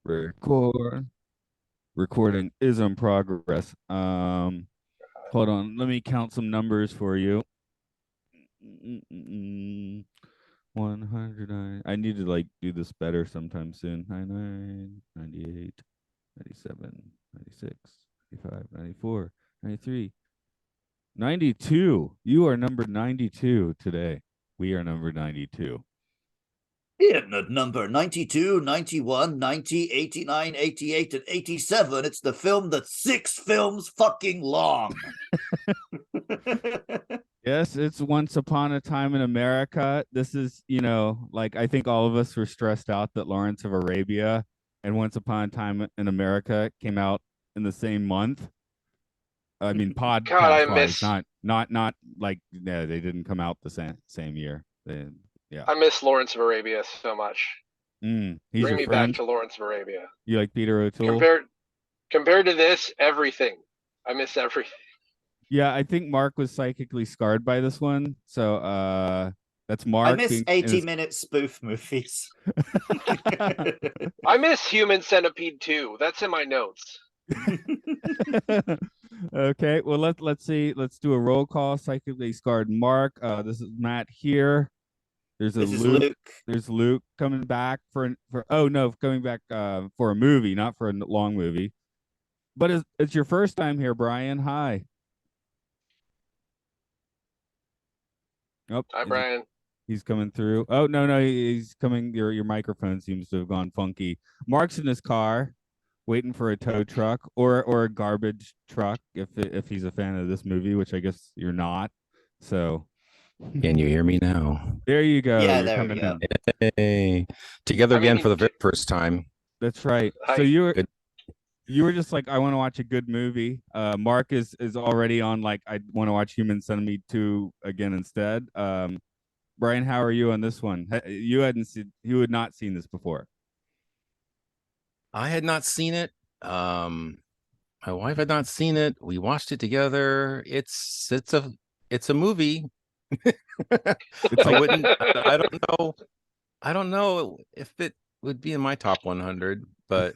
Record. Recording is in progress. Hold on. Let me count some numbers for you. 100. I need to like do this better sometime soon. 99, 98, 97, 96, 95, 94, 93, 92. You are number 92 today. We are number 92. In at number 92, 91, 90, 89, 88, and 87, it's the film that's 6 films fucking long. Yes, it's Once Upon a Time in America. This is, like I think all of us were stressed out that Lawrence of Arabia and Once Upon a Time in America came out in the same month. I mean, God, podcast wise, not like yeah, they didn't come out the same year. Yeah. I miss Lawrence of Arabia so much. He's Bring your me friend. back to Lawrence of Arabia. You like Peter O'Toole? Compared to this, everything. I miss everything. Yeah, I think Mark was psychically scarred by this one. So that's Mark. I miss 80-minute spoof movies. I miss Human Centipede 2. That's in my notes. Okay, well let's see. Let's do a roll call. Psychically scarred Mark. This is Matt here. There's Luke. There's Luke coming back coming back for a movie, not for a long movie. But it's your first time here, Brian. Hi. Oh, hi, Brian. He's coming through. Oh no, he's coming. Your microphone seems to have gone funky. Mark's in his car, waiting for a tow truck or a garbage truck if he's a fan of this movie, which I guess you're not. So, can you hear me now? There you go. Yeah, you're there we go. Hey, together again for the very first time. That's right. So you were just like, I want to watch a good movie. Mark is already on like, I want to watch Human Centipede 2 again instead. Brian, how are you on this one? You had not seen this before. I had not seen it. My wife had not seen it. We watched it together. It's a movie. I don't know if it would be in my top 100, but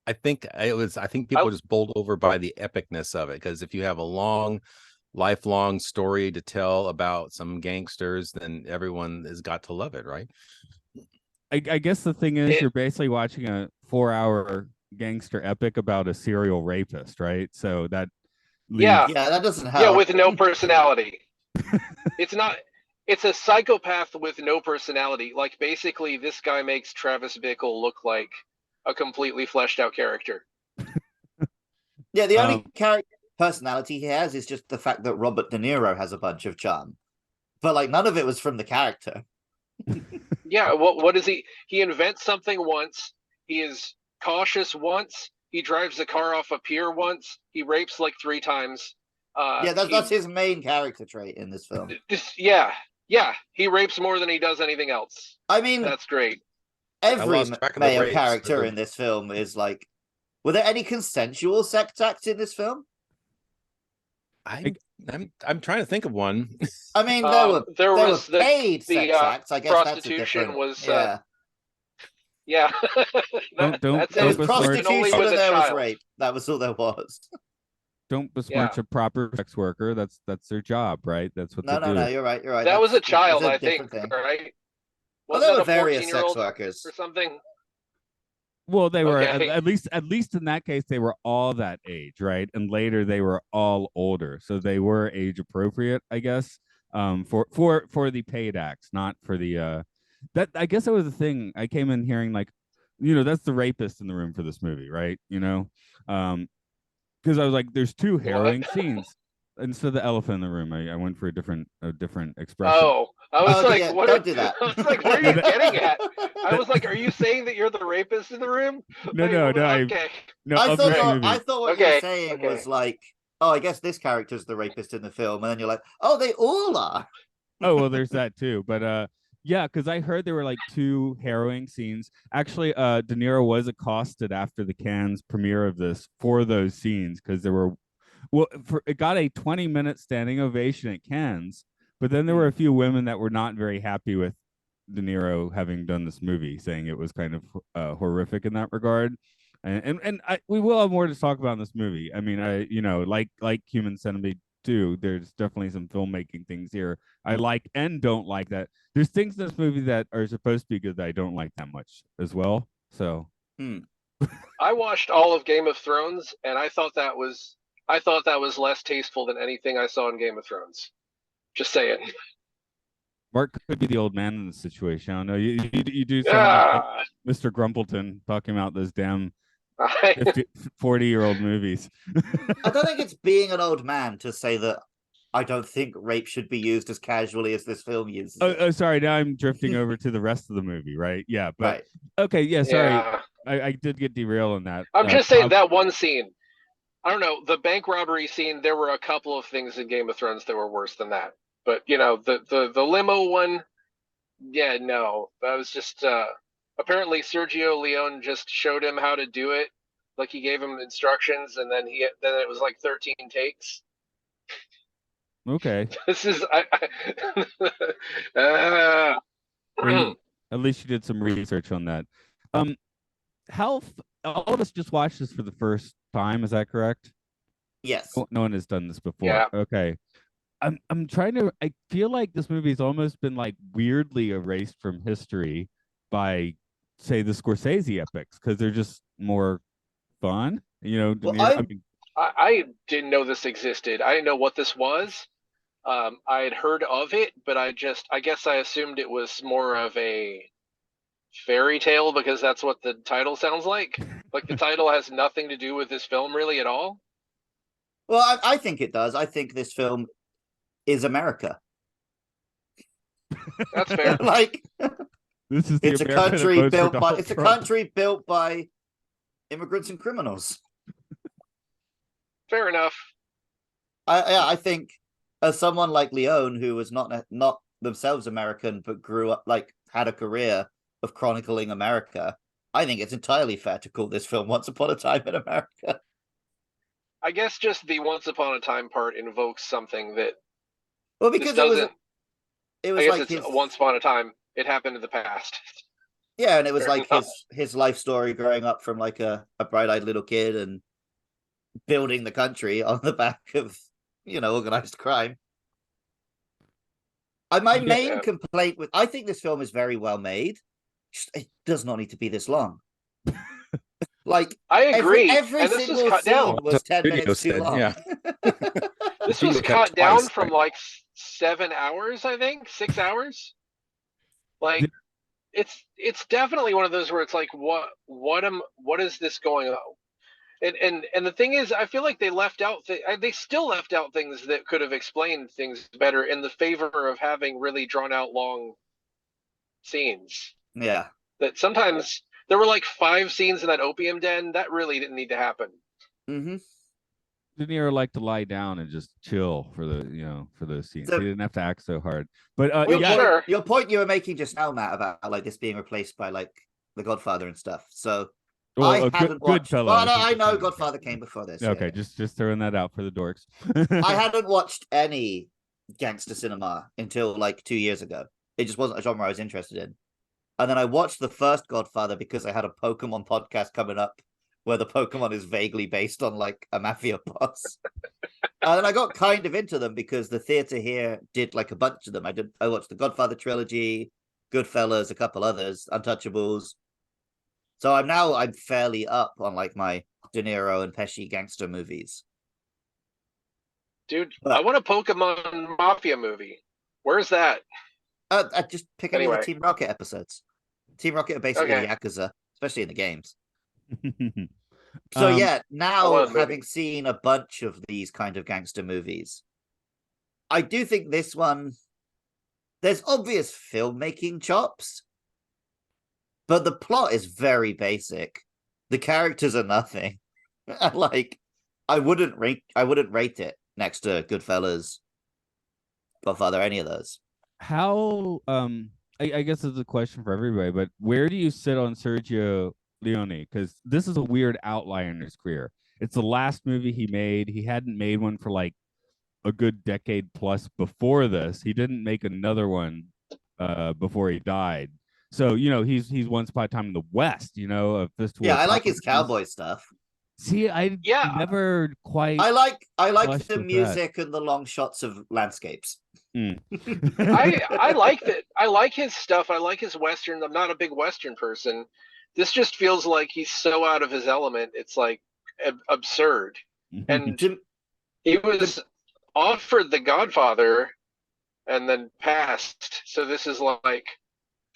I think people just bowled over by the epicness of it, because if you have a lifelong story to tell about some gangsters, then everyone has got to love it, right? I guess the thing is, you're basically watching a 4-hour gangster epic about a serial rapist, right? So that that doesn't help. Yeah, with no personality. It's a psychopath with no personality. Like, basically, this guy makes Travis Bickle look like a completely fleshed out character. Yeah, the only personality he has is just the fact that Robert De Niro has a bunch of charm. But like, none of it was from the character. Yeah, what is he? He invents something once. He is cautious once. He drives a car off a pier once. He rapes like 3 times. That's his main character trait in this film. Yeah, he rapes more than he does anything else. I mean, that's great. Every male character in this film is like, were there any consensual sex acts in this film? I'm trying to think of one. I mean, there was paid sex acts. I guess prostitution was. Yeah. Don't it was prostitution and there was rape. That was all there was. Don't besmirch a proper sex worker. That's their job, right? That's what they do. No, you're right. That was a child, I think, right? Well, there were various sex workers or something. Well, they were at least in that case they were all that age, right? And later they were all older, so they were age appropriate, I guess. For the paid acts, not for the that. I guess that was the thing. I came in hearing like, that's the rapist in the room for this movie, right? Because I was like, there's 2 harrowing scenes. Instead of the elephant in the room, I went for a different expression. Oh, I was like, yeah, what? Don't do that. I was like, what are you getting at? I was like, are you saying that you're the rapist in the room? No. Okay. I thought what you were saying was like, oh, I guess this character's the rapist in the film, and then you're like, oh, they all are. Oh, well, there's that too. But yeah, because I heard there were like 2 harrowing scenes. Actually, De Niro was accosted after the Cannes premiere of this for those scenes, because there were. Well, it got a 20-minute standing ovation at Cannes, but then there were a few women that were not very happy with De Niro having done this movie, saying it was kind of horrific in that regard. We will have more to talk about in this movie. I mean, like Human Centipede 2, there's definitely some filmmaking things here I like and don't like. That there's things in this movie that are supposed to be good that I don't like that much as well. So I watched all of Game of Thrones, and I thought that was less tasteful than anything I saw in Game of Thrones. Just saying. Mark could be the old man in this situation. I don't know. You do sound like Mr. Grumpleton talking about those damn 40-year-old movies. I don't think it's being an old man to say that I don't think rape should be used as casually as this film uses. Oh, sorry. Now I'm drifting over to the rest of the movie, right? Yeah, but right. Okay, yeah, sorry. Yeah. I did get derailed on that. I'm just saying that one scene. I don't know, the bank robbery scene, there were a couple of things in Game of Thrones that were worse than that. But, the limo one, yeah, no. That was just, apparently Sergio Leone just showed him how to do it. Like, he gave him instructions, and then it was like 13 takes. Okay. This is, At least you did some research on that. All of us just watched this for the first time, is that correct? Yes. No one has done this before. Yeah. Okay. I'm trying to. I feel like this movie's almost been like weirdly erased from history by, say, the Scorsese epics because they're just more fun. Well, I didn't know this existed. I didn't know what this was. I had heard of it, but I guess I assumed it was more of a fairy tale because that's what the title sounds like. Like the title has nothing to do with this film really at all. Well, I think it does. I think this film is America. That's fair. Like, it's a country built by immigrants and criminals. Fair enough. I think as someone like Leone, who was not themselves American but grew up, like, had a career of chronicling America, I think it's entirely fair to call this film Once Upon a Time in America. I guess just the Once Upon a Time part invokes something that. Well, because it was like it's Once Upon a Time. It happened in the past. Yeah, and it was fair like his life story growing up from like a bright-eyed little kid and building the country on the back of, organized crime. My main complaint with, I think this film is very well made. It does not need to be this long. Like, I agree. Every single scene down. Was 10 minutes too long. Yeah. This was cut down from like 7 hours, I think, 6 hours. Like, it's definitely one of those where it's like, what is this going on? And the thing is, I feel like they still left out things that could have explained things better in the favor of having really drawn out long scenes. Yeah. That sometimes there were like 5 scenes in that opium den that really didn't need to happen. Mm-hmm. De Niro liked to lie down and just chill for those scenes. He didn't have to act so hard. But your point you were making just now, Matt, about like this being replaced by like The Godfather and stuff. So I hadn't watched. Well, I know Godfather came before this. Okay, yeah. just throwing that out for the dorks. I hadn't watched any gangster cinema until like 2 years ago. It just wasn't a genre I was interested in. And then I watched the first Godfather because I had a Pokemon podcast coming up where the Pokemon is vaguely based on like a mafia boss. And then I got kind of into them because the theater here did like a bunch of them. I watched the Godfather trilogy, Goodfellas, a couple others, Untouchables. So I'm fairly up on like my De Niro and Pesci gangster movies. Dude, I want a Pokemon Mafia movie. Where's that? I just pick any of the Team Rocket episodes. Team Rocket are basically the Yakuza, especially in the games. So now having seen a bunch of these kind of gangster movies, I do think this one, there's obvious filmmaking chops, but the plot is very basic. The characters are nothing. Like, I wouldn't rate it next to Goodfellas, Godfather, any of those. How I guess it's a question for everybody, but where do you sit on Sergio Leone? Because this is a weird outlier in his career. It's the last movie he made. He hadn't made one for like a good decade plus before this. He didn't make another one before he died. So he's Once Upon a Time in the West. A fistful. Yeah, I like his cowboy stuff. See, I never quite. I like the music and the long shots of landscapes. I like that. I like his stuff. I like his Western. I'm not a big Western person. This just feels like he's so out of his element. It's like absurd. And he was offered The Godfather and then passed. So this is like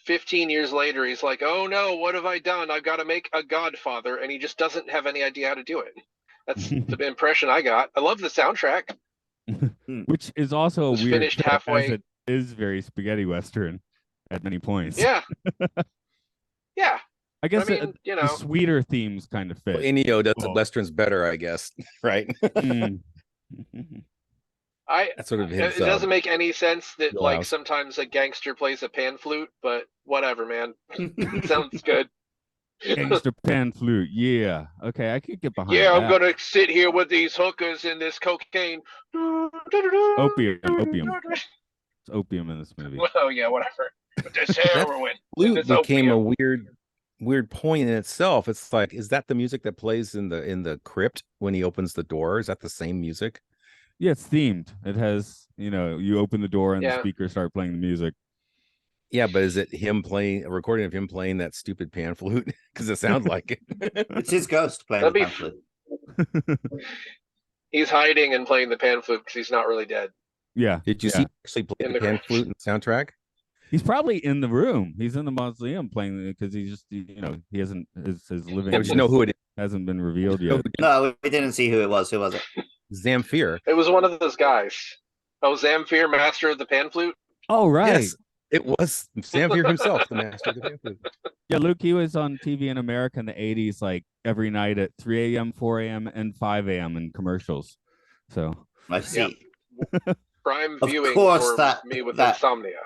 15 years later. He's like, oh no, what have I done? I've got to make a Godfather. And he just doesn't have any idea how to do it. That's the impression I got. I love the soundtrack. Which is also a weird finished halfway. It is very spaghetti Western at many points. Yeah. Yeah. I guess the sweeter themes kind of fit. Well, Ennio does the Westerns better, I guess. Right? That's sort of it doesn't make any sense that like sometimes a gangster plays a pan flute, but whatever, man. Sounds good. Gangster pan flute, yeah. Okay, I could get behind that. I'm gonna sit here with these hookers and this cocaine. Opium. It's opium in this movie. Well, yeah, whatever. But this heroin. Flute became a weird point in itself. It's like, is that the music that plays in the crypt when he opens the door? Is that the same music? Yeah, it's themed. It has, you open the door and the speakers start playing the music. Yeah, but is it a recording of him playing that stupid pan flute? Because it sounds like it. It's his ghost playing the pan flute. He's hiding and playing the pan flute because he's not really dead. Yeah. Did you see actually play the pan flute in the soundtrack? He's probably in the room. He's in the mausoleum playing it because he just, he hasn't his living. Did you know who it is? Hasn't been revealed yet. No, we didn't see who it was. Who was it? Zamfir. It was one of those guys. Oh, Zamfir, master of the pan flute. Oh, right. Yes, it was Zamfir himself, the master of the pan flute. Yeah, Luke, he was on TV in America in the 80s, like every night at 3 a.m., 4 a.m., and 5 a.m. in commercials. So I see. Yeah. Prime viewing of course, for me with insomnia.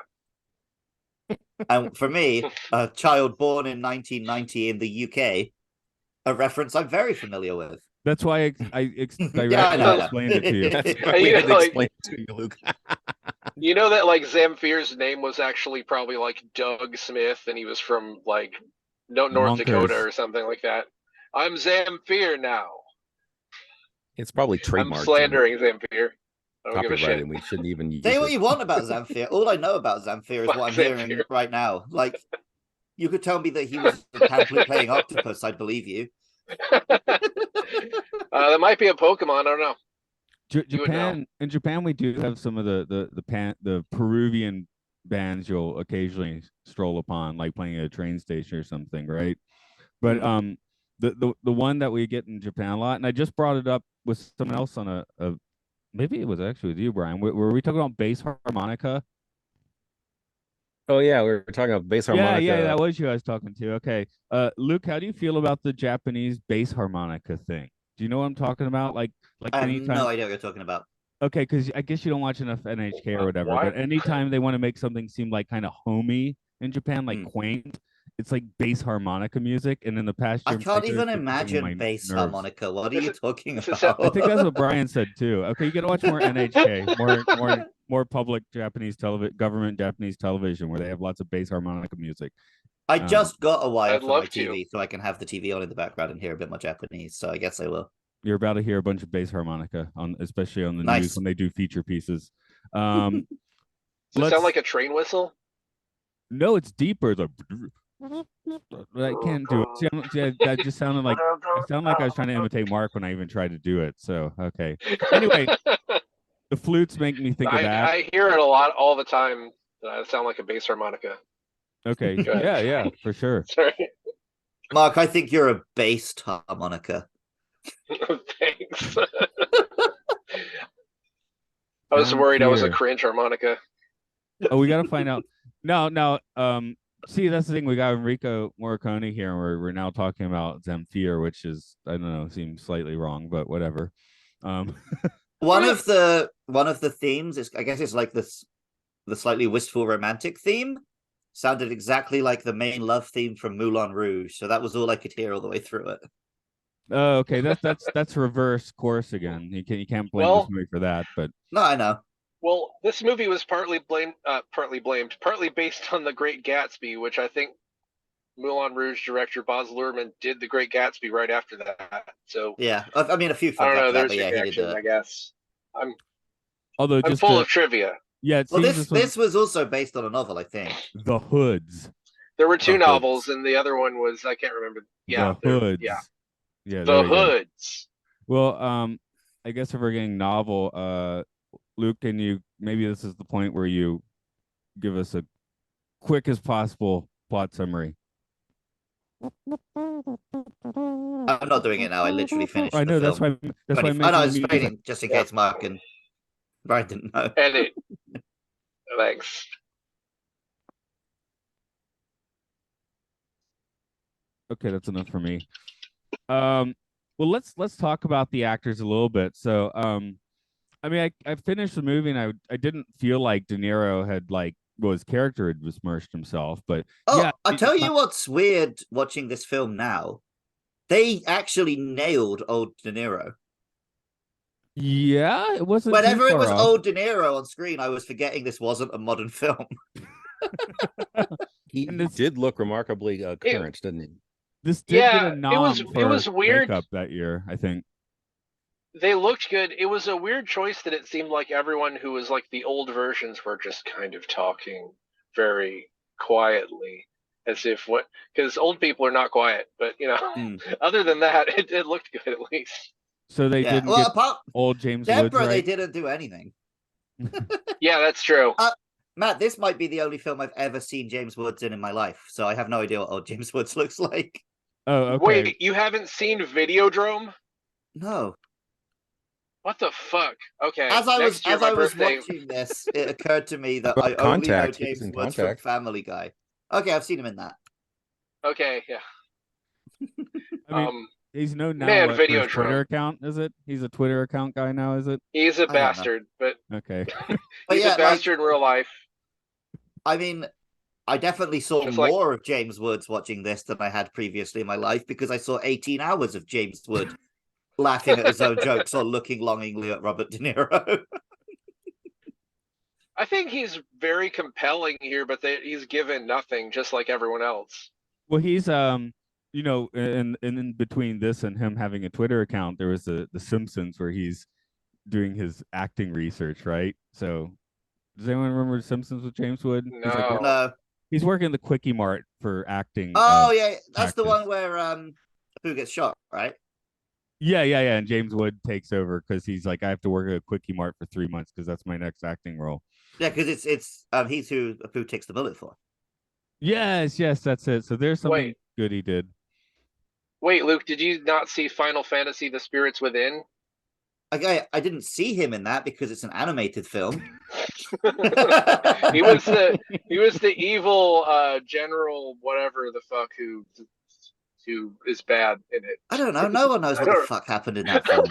And for me, a child born in 1990 in the UK, a reference I'm very familiar with. That's why I explained it to you. That's why we had to explain it to you, Luke. You know that like Zamfir's name was actually probably like Doug Smith, and he was from like North Dakota or something like that. I'm Zamfir now. It's probably trademarked. I'm slandering Zamfir. I don't give a shit. And we shouldn't even use Say what you want about Zamfir. All I know about Zamfir is what I'm hearing right now. Like, you could tell me that he was a pan flute playing octopus, I'd believe you. That might be a Pokemon. I don't know. In Japan, we do have some of the Peruvian bands you'll occasionally stroll upon, like playing at a train station or something, right? But the one that we get in Japan a lot, and I just brought it up with someone else on a maybe it was actually with you, Brian. Were we talking about bass harmonica? Oh yeah, we were talking about bass harmonica. Yeah, that was you I was talking to. Okay, Luke, how do you feel about the Japanese bass harmonica thing? Do you know what I'm talking about? Like I have anytime... no idea what you're talking about. Okay, because I guess you don't watch enough NHK or whatever. But anytime they want to make something seem like kind of homey in Japan, like quaint, it's like bass harmonica music. And in the past year, I can't even imagine bass harmonica. What are you talking about? I think that's what Brian said too. Okay, you got to watch more NHK, more public Japanese government Japanese television where they have lots of bass harmonica music. I just got a wire for my TV, so I can have the TV on in the background and hear a bit more Japanese. So I guess I will. You're about to hear a bunch of bass harmonica especially on the news when they do feature pieces. Does it sound like a train whistle? No, it's deeper. I can't do it. That just sounded like I was trying to imitate Mark when I even tried to do it. So okay. Anyway, the flutes make me think of that. I hear it a lot all the time. I sound like a bass harmonica. Okay. Yeah, for sure. Sorry. Mark, I think you're a bassed harmonica. Thanks. I was worried I was a cringe harmonica. Oh, we got to find out. No. See, that's the thing. We got Enrico Morricone here, and we're now talking about Zamfir, which is, I don't know, seems slightly wrong, but whatever. One of the themes is, I guess, it's like the slightly wistful romantic theme. Sounded exactly like the main love theme from Moulin Rouge, so that was all I could hear all the way through it. Oh, okay. That's reverse course again. You can't blame this movie for that, but no, I know. Well, this movie was partly based on The Great Gatsby, which I think Moulin Rouge director Baz Luhrmann did The Great Gatsby right after that. So yeah, I mean a few films after that, but yeah, he did I guess. I'm just full of trivia. Yeah, well, this was also based on a novel, I think. The Hoods. There were two novels, and the other one was I can't remember. Yeah, The Hoods. Yeah, The Hoods. Well, I guess if we're getting novel, Luke, can you maybe this is the point where you give us a quick as possible plot summary? I'm not doing it now. I literally finished. I know that's why. That's why. I know I was waiting just in case Mark and Brian didn't know. Edit. Thanks. Okay, that's enough for me. Well, let's talk about the actors a little bit. So, I mean, I finished the movie and I didn't feel like De Niro had his character had besmirched himself, but yeah. I'll tell you what's weird watching this film now. They actually nailed old De Niro. Yeah, it wasn't. Whenever it was old De Niro on screen, I was forgetting this wasn't a modern film. He did look remarkably current, didn't he? This did get a nom for it was weird makeup that year, I think. They looked good. It was a weird choice that it seemed like everyone who was like the old versions were just kind of talking very quietly, as if because old people are not quiet. But other than that, it looked good at least. So they didn't get old James Woods, Deborah, right? They didn't do anything. Yeah, that's true. Matt, this might be the only film I've ever seen James Woods in my life, so I have no idea what old James Woods looks like. Oh, okay. Wait, you haven't seen Videodrome? No. What the fuck? Okay. As I was watching this, it occurred to me that I only know James Woods from Family Guy. Okay, I've seen him in that. Okay, yeah. I mean, he's known now. Man, what, for his Twitter account, is it? He's a Twitter account guy now, is it? He's a bastard, but okay. He's a bastard in real life. I mean, I definitely saw more of James Woods watching this than I had previously in my life because I saw 18 hours of James Wood laughing at his own jokes or looking longingly at Robert De Niro. I think he's very compelling here, but he's given nothing, just like everyone else. Well, he's in between this and him having a Twitter account, there was the Simpsons where he's doing his acting research, right? So, does anyone remember Simpsons with James Wood? No. No. He's working the Quickie Mart for acting. Oh yeah, that's the one where who gets shot, right? Yeah. And James Wood takes over because he's like, I have to work at a Quickie Mart for 3 months because that's my next acting role. Yeah, because it's he's who Apu takes the bullet for. Yes, that's it. So there's something good he did. Wait, Luke, did you not see Final Fantasy: The Spirits Within? I didn't see him in that because it's an animated film. He was the evil general, whatever the fuck, who is bad in it. I don't know. No one knows what the fuck happened in that film.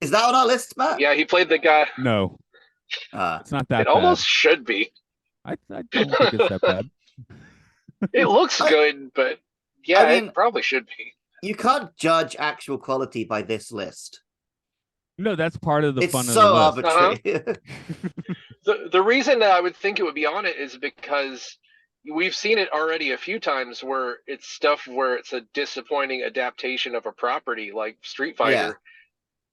Is that on our list, Matt? Yeah, he played the guy. No, it's not that. It almost should be. I don't think it's that bad. It looks good, but yeah, I mean, it probably should be. You can't judge actual quality by this list. No, that's part of the fun of the list. It's so arbitrary. The reason that I would think it would be on it is because we've seen it already a few times where it's stuff where it's a disappointing adaptation of a property like Street Fighter.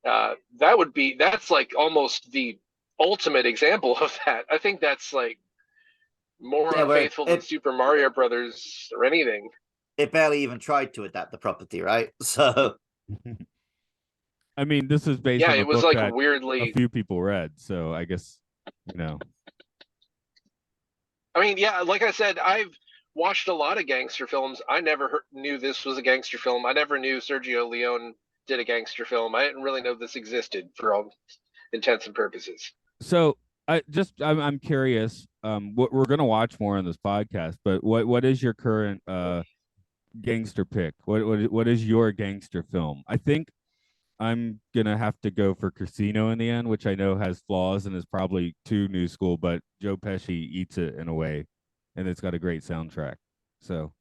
Yeah. That's like almost the ultimate example of that. I think that's like more unfaithful than Super Mario Brothers or anything. It barely even tried to adapt the property, right? So, I mean, this is based on it was book like that weirdly a few people read, so I guess I mean, yeah, like I said, I've watched a lot of gangster films. I never knew this was a gangster film. I never knew Sergio Leone did a gangster film. I didn't really know this existed for all intents and purposes. So I'm curious. What we're gonna watch more on this podcast, but what is your current gangster pick? What is your gangster film? I think I'm gonna have to go for Casino in the end, which I know has flaws and is probably too new school, but Joe Pesci eats it in a way, and it's got a great soundtrack. So,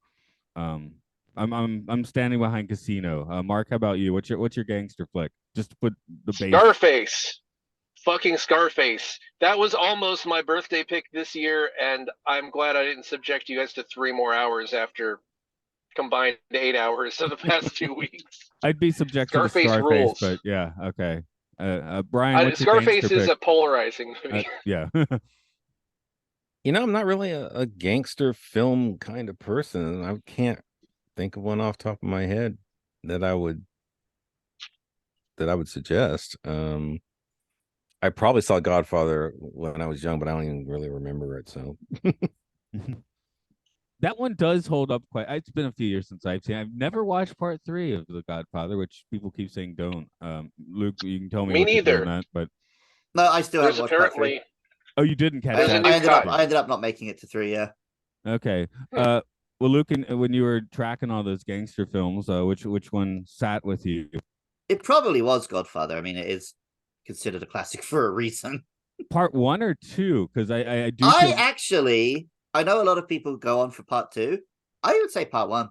I'm I'm standing behind Casino. Mark, how about you? What's your gangster flick? Just to put the base. Scarface. Fucking Scarface. That was almost my birthday pick this year, and I'm glad I didn't subject you guys to 3 more hours after combined 8 hours of the past 2 weeks. I'd be subjected to Scarface Scarface, rules. but yeah, okay. Brian, what's your Scarface gangster is pick? a polarizing movie. Yeah. I'm not really a gangster film kind of person. I can't think of one off the top of my head that I would suggest. I probably saw Godfather when I was young, but I don't even really remember it. So that one does hold up quite. It's been a few years since I've seen. I've never watched part 3 of The Godfather, which people keep saying don't. Luke, you can tell me. Me neither. That, but no, I still haven't watched part 3. Oh, you didn't catch that. I ended up not making it to 3. Yeah. Okay. Well, Luke, when you were tracking all those gangster films, which one sat with you? It probably was Godfather. I mean, it is considered a classic for a reason. Part 1 or 2? Because I do. I know a lot of people go on for part 2. I would say part 1.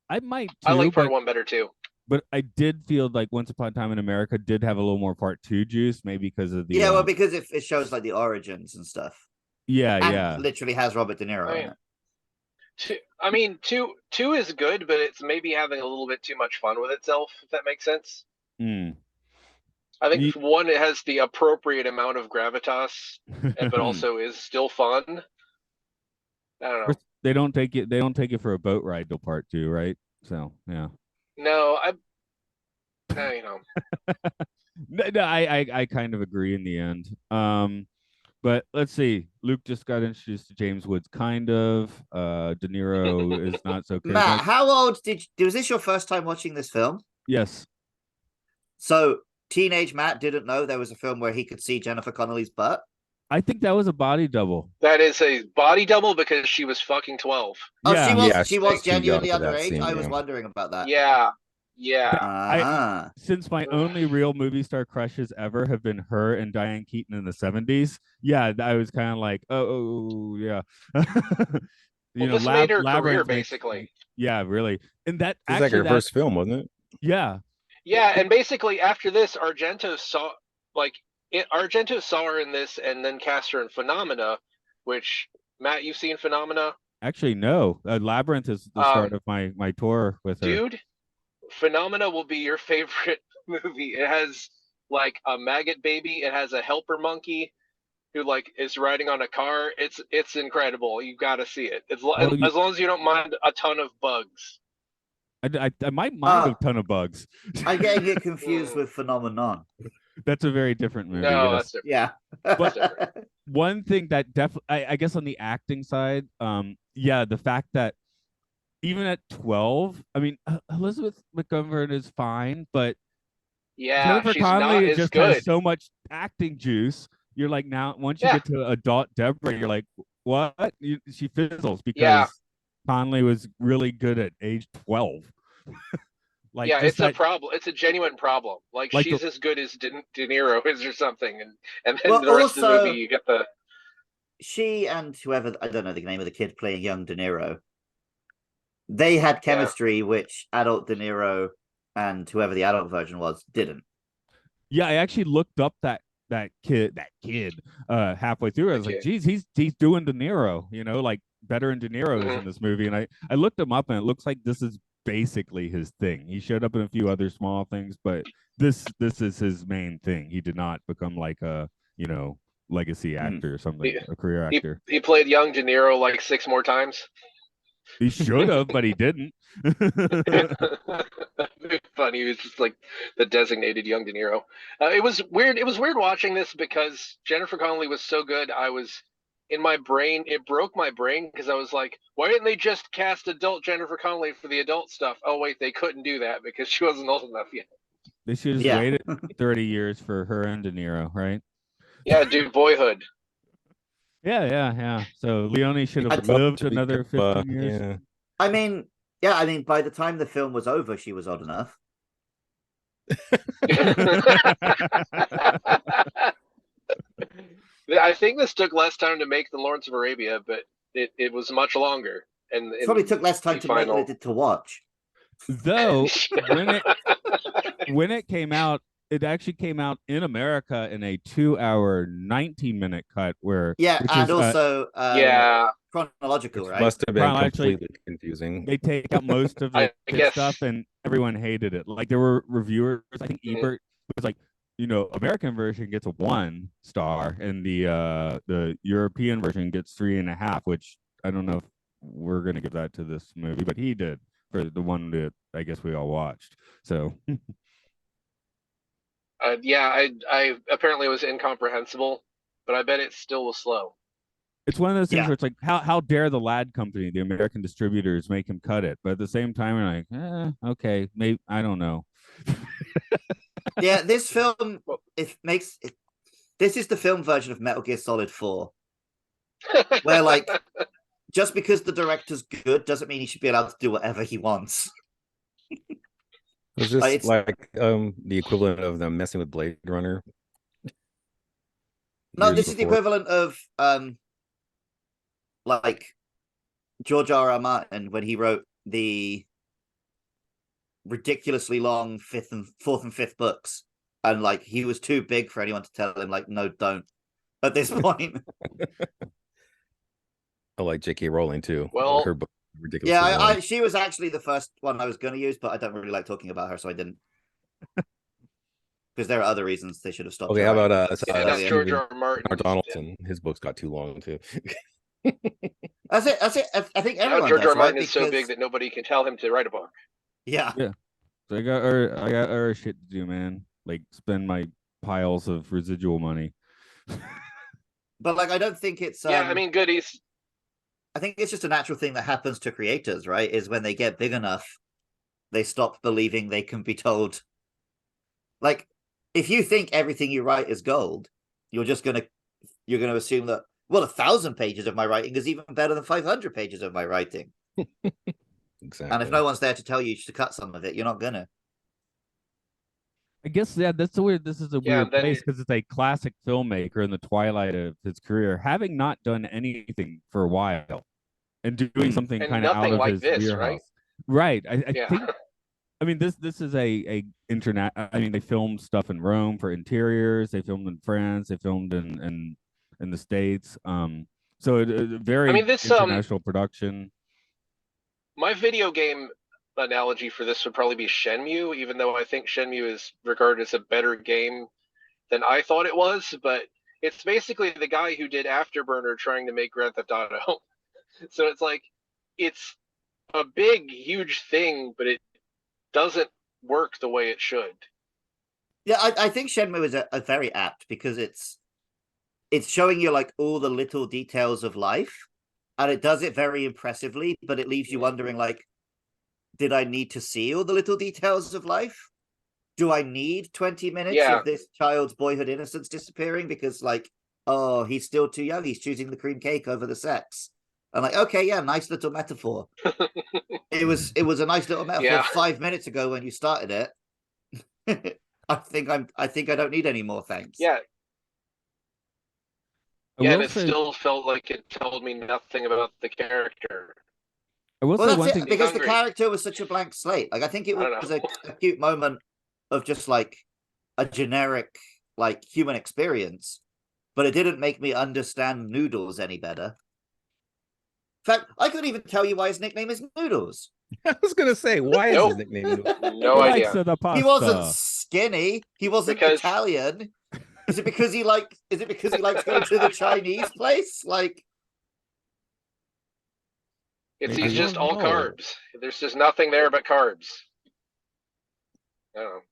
I might. I like part 1 better too. But I did feel like Once Upon a Time in America did have a little more part 2 juice, maybe because of the. Yeah, well, because it shows like the origins and stuff. Yeah, and yeah. Literally has Robert De Niro in it. I mean, two is good, but it's maybe having a little bit too much fun with itself, if that makes sense. I think 1, it has the appropriate amount of gravitas, but also is still fun. I don't know. They don't take it for a boat ride till part 2, right? So yeah. No, No, I kind of agree in the end. But let's see. Luke just got introduced to James Woods, kind of. De Niro is not so. Matt, how old was this your first time watching this film? Yes. So teenage Matt didn't know there was a film where he could see Jennifer Connelly's butt. I think that was a body double. That is a body double because she was fucking 12. Oh, yeah. She was genuinely underage. Scene, I was wondering about that. Yeah. Since my only real movie star crushes ever have been her and Diane Keaton in the 70s. Yeah, I was kind of like, oh yeah. This made her career, basically. Yeah, really. And that was like her first film, wasn't it? Yeah. Yeah, and basically after this, Argento saw her in this and then cast her in Phenomena, which, Matt, you've seen Phenomena? Actually, no. Labyrinth is the start of my tour with her. Dude, Phenomena will be your favorite movie. It has like a maggot baby. It has a helper monkey who like is riding on a car. It's incredible. You got to see it. As long as you don't mind a ton of bugs. I might mind a ton of bugs. I'm getting it confused with Phenomenon. That's a very different movie. No, that's different. Yeah. But one thing that definitely, I guess on the acting side, the fact that even at 12, I mean, Elizabeth McGovern is fine, but Jennifer Connelly just has so much acting juice. You're like, now, once you get to adult Deborah, you're like, what? She fizzles because Connelly was really good at age 12. Like, it's a problem. It's a genuine problem. Like she's as good as De Niro is or something, and then the rest of the movie you get the. She and whoever, I don't know the name of the kid playing young De Niro, they had chemistry which adult De Niro and whoever the adult version was didn't. Yeah, I actually looked up that kid halfway through. I was like, geez, he's doing De Niro, like better than De Niro is in this movie. And I looked him up and it looks like this is basically his thing. He showed up in a few other small things, but this is his main thing. He did not become like a legacy actor or something, a career actor. He played young De Niro like 6 more times. He should have, but he didn't. Funny. He was just like the designated young De Niro. It was weird. It was weird watching this because Jennifer Connelly was so good. I was in my brain. It broke my brain because I was like, why didn't they just cast adult Jennifer Connelly for the adult stuff? Oh wait, they couldn't do that because she wasn't old enough yet. They should have waited 30 years for her and De Niro, right? Yeah, dude, Boyhood. Yeah. So Leone should have lived another 15 years. Yeah. I mean, by the time the film was over, she was old enough. I think this took less time to make than Lawrence of Arabia, but it was much longer. And probably took less time to make than it did to watch. Though when it came out, it actually came out in America in a 2-hour, 19-minute cut where and also chronological, which right? must have been completely confusing. They take out most of the good stuff, and everyone hated it. Like there were reviewers. I think Ebert was like, American version gets a 1 star, and the European version gets 3.5, which I don't know if we're gonna give that to this movie, but he did for the one that I guess we all watched. So I apparently was incomprehensible, but I bet it still was slow. It's one of those things where it's like, how dare the Lad Company, the American distributors, make him cut it? But at the same time, we're like, okay, maybe I don't know. Yeah, this film this is the film version of Metal Gear Solid 4, where like just because the director's good doesn't mean he should be allowed to do whatever he wants. It's just like the equivalent of them messing with Blade Runner. No, this is the equivalent of like George R.R. Martin when he wrote the ridiculously long 4th and 5th books, and like he was too big for anyone to tell him like, no, don't at this point. I like J.K. Rowling too. Well, her book ridiculous. She was actually the first one I was going to use, but I don't really like talking about her, so I didn't. Because there are other reasons they should have stopped. Okay, how about George R. R. Martin Donaldson? His books got too long too. That's it. I think everyone now George does, R. Martin right? is so big that nobody can tell him to write a book. Yeah. So I got shit to do, man. Like spend my piles of residual money. But like, I don't think it's. I mean, goodies. I think it's just a natural thing that happens to creators, right? Is when they get big enough, they stop believing they can be told. Like, if you think everything you write is gold, you're gonna assume that 1,000 pages of my writing is even better than 500 pages of my writing. Exactly. And if no one's there to tell you to cut some of it, you're not gonna. I guess that's weird. This is a weird place because it's a classic filmmaker in the twilight of his career, having not done anything for a while, and doing something kind of out of his wheelhouse. Right. I think. I mean, this is a internet. I mean, they filmed stuff in Rome for interiors. They filmed in France. They filmed in the States. So a very international production. My video game analogy for this would probably be Shenmue, even though I think Shenmue is regarded as a better game than I thought it was. But it's basically the guy who did Afterburner trying to make Grand Theft Auto. So it's like, it's a big, huge thing, but it doesn't work the way it should. Yeah, I think Shenmue is a very apt because it's showing you like all the little details of life, and it does it very impressively, but it leaves you wondering like, did I need to see all the little details of life? Do I need 20 minutes of this child's boyhood innocence disappearing because like, oh, he's still too young, he's choosing the cream cake over the sex? I'm like, okay, yeah, nice little metaphor. It was a nice little metaphor 5 minutes ago when you started it. I think I don't need any more thanks. Yeah. And it still felt like it told me nothing about the character. Well, that's it, because the character was such a blank slate. Like, I think it was a cute moment of just like a generic like human experience, but it didn't make me understand Noodles any better. In fact, I couldn't even tell you why his nickname is Noodles. I was gonna say, why is his nickname Noodles? No idea. He wasn't skinny. He wasn't Italian. Is it because he likes going to the Chinese place? Like, he's just all carbs. There's just nothing there but carbs. I don't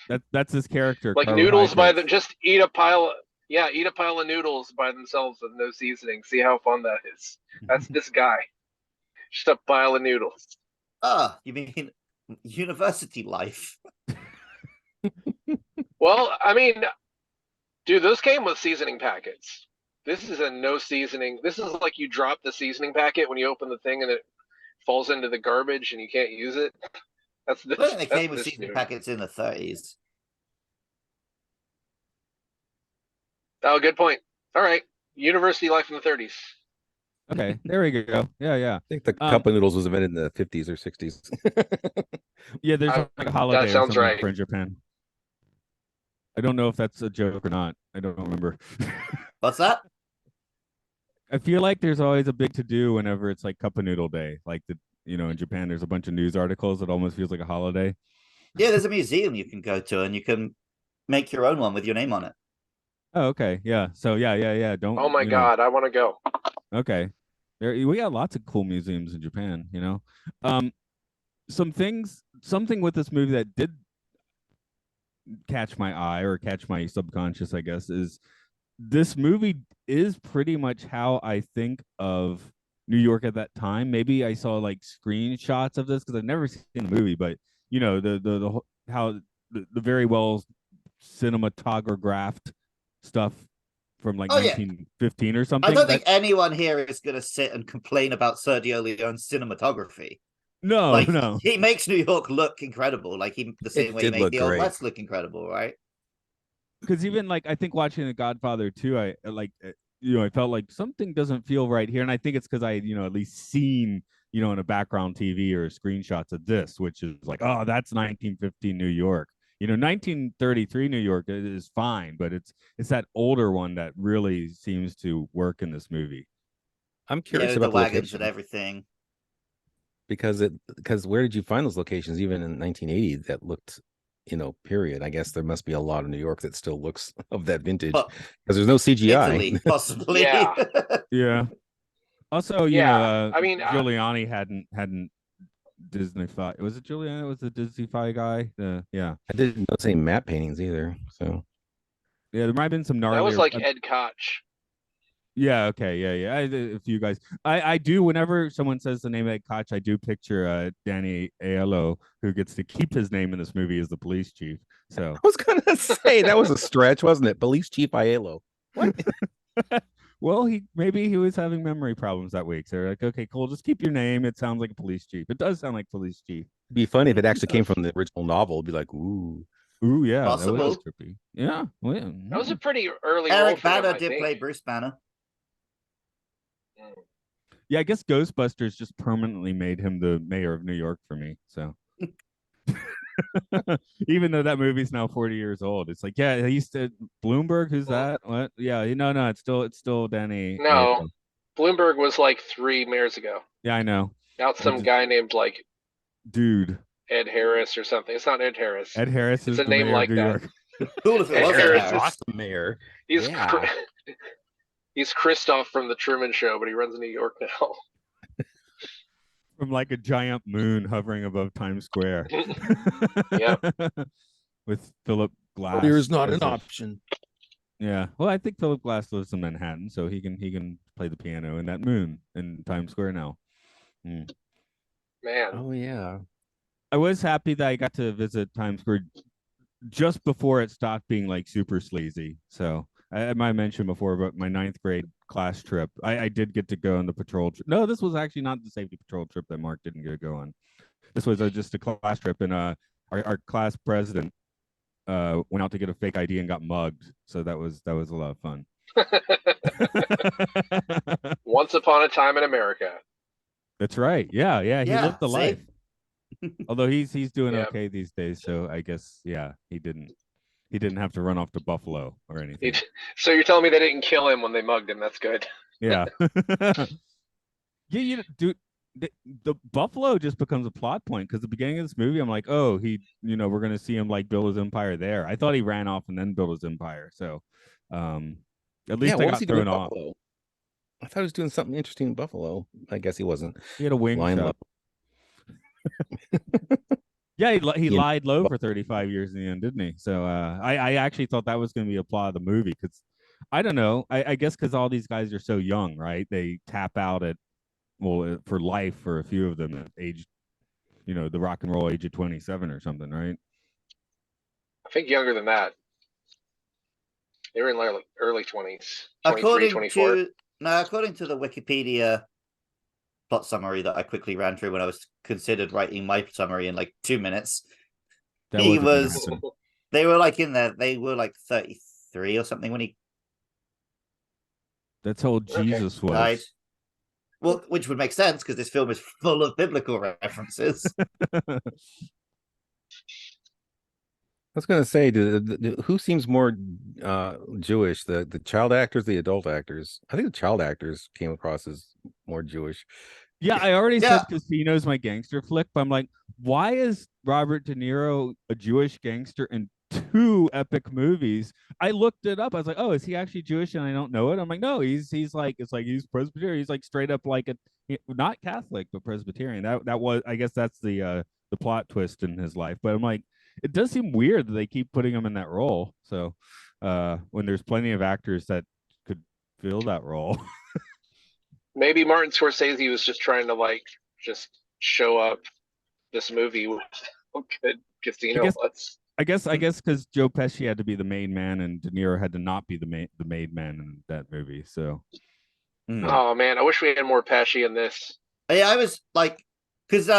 know. That's his character. Like noodles by them. Just eat a pile of noodles by themselves with no seasoning. See how fun that is. That's this guy. Just a pile of noodles. You mean university life? Well, I mean, dude, those came with seasoning packets. This is a no seasoning. This is like you drop the seasoning packet when you open the thing and it falls into the garbage and you can't use it. That's this. I think they came with seasoning packets in the 30s. Oh, good point. All right. University life in the 30s. Okay, there we go. Yeah. I think the cup of noodles was invented in the 50s or 60s. Yeah, there's like a holiday that or sounds something right. for in Japan. I don't know if that's a joke or not. I don't remember. What's that? I feel like there's always a big to do whenever it's like Cup of Noodle Day. Like in Japan, there's a bunch of news articles. It almost feels like a holiday. Yeah, there's a museum you can go to, and you can make your own one with your name on it. Oh, okay. Yeah. So yeah. Don't. Oh my God, I want to go. Okay. We got lots of cool museums in Japan. Something with this movie that did catch my eye or catch my subconscious, I guess, is this movie is pretty much how I think of New York at that time. Maybe I saw like screenshots of this because I've never seen the movie, but the how the very well cinematographed stuff from like 1915 or something. I don't think anyone here is going to sit and complain about Sergio Leone's cinematography. No. He makes New York look incredible, like the same way he made the Old West look incredible, right? Because even like I think watching The Godfather 2, I I felt like something doesn't feel right here, and I think it's because I at least seen in a background TV or screenshots of this, which is like, oh, that's 1915 New York. 1933 New York is fine, but it's that older one that really seems to work in this movie. I'm curious about the wagons and everything. Because where did you find those locations even in 1980 that looked, period? I guess there must be a lot of New York that still looks of that vintage because there's no CGI. Italy, possibly. Yeah. Also, I mean, Giuliani hadn't Disney-fied. Was it Giuliani? Was the Disney-fied guy? Yeah. I didn't know any matte paintings either. So yeah, there might have been some gnarly. That was like Ed Koch. Yeah. Okay. Yeah. A few guys. I do. Whenever someone says the name Ed Koch, I do picture Danny Aiello, who gets to keep his name in this movie as the police chief. So I was gonna say that was a stretch, wasn't it? Police Chief Aiello. What? Well, maybe he was having memory problems that week. So they're like, okay, cool, just keep your name. It sounds like a police chief. It does sound like police chief. It'd be funny if it actually came from the original novel. It'd be like, ooh, yeah, possible. That was trippy. Yeah, that was a pretty early. Eric Bana did play Bruce Banner. Yeah, I guess Ghostbusters just permanently made him the mayor of New York for me. So. Even though that movie's now 40 years old, it's like, yeah, he used to Bloomberg. Who's that? What? Yeah, no, it's still Danny. No, Bloomberg was like 3 mayors ago. Yeah, I know. Now it's some guy named like Ed Harris or something. It's not Ed Harris. Ed Harris is a the name mayor like of New that. York. Cool if it was Ed Harris. Awesome mayor. He's Christoph from the Truman Show, but he runs New York now. From like a giant moon hovering above Times Square. Yeah. With Philip Glass. There's not an option. Yeah. Well, I think Philip Glass lives in Manhattan, so he can play the piano in that moon in Times Square now. Man. Oh yeah. I was happy that I got to visit Times Square just before it stopped being like super sleazy. So I might have mentioned before, but my 9th grade class trip, I did get to go on the patrol trip. No, this was actually not the safety patrol trip that Mark didn't get to go on. This was just a class trip, and our class president went out to get a fake ID and got mugged. So that was a lot of fun. Once upon a time in America. That's right. Yeah. He lived the life. Although he's doing okay these days, so I guess he didn't have to run off to Buffalo or anything. So you're telling me they didn't kill him when they mugged him? That's good. Yeah. Yeah, dude. The Buffalo just becomes a plot point because the beginning of this movie, I'm like, oh, we're gonna see him like build his empire there. I thought he ran off and then built his empire. So, at least I got thrown off. I thought he was doing something interesting in Buffalo. I guess he wasn't. He had a wing shop. Yeah, he lied low for 35 years in the end, didn't he? So I actually thought that was going to be a plot of the movie because I don't know. I guess because all these guys are so young, right? They tap out for life for a few of them at age, the rock and roll age of 27 or something, right? I think younger than that. They were in like early 20s. According to the Wikipedia plot summary that I quickly ran through when I was considered writing my summary in like 2 minutes. They were like in there. They were like 33 or something when he. That's how old Jesus was. Died. Well, which would make sense because this film is full of biblical references. I was going to say, who seems more Jewish, the child actors, the adult actors? I think the child actors came across as more Jewish. Yeah, I already said Casino's my gangster flick, but I'm like, why is Robert De Niro a Jewish gangster in 2 epic movies? I looked it up. I was like, oh, is he actually Jewish? And I don't know it. I'm like, no, he's like, it's like he's Presbyterian. He's like straight up like not Catholic, but Presbyterian. That was, I guess that's the plot twist in his life. But I'm like, it does seem weird that they keep putting him in that role. So when there's plenty of actors that could fill that role. Maybe Martin Scorsese was just trying to like just show up this movie with good Casino. I guess because Joe Pesci had to be the main man and De Niro had to not be the main man in that movie. So, oh man, I wish we had more Pesci in this. Yeah, I was like, because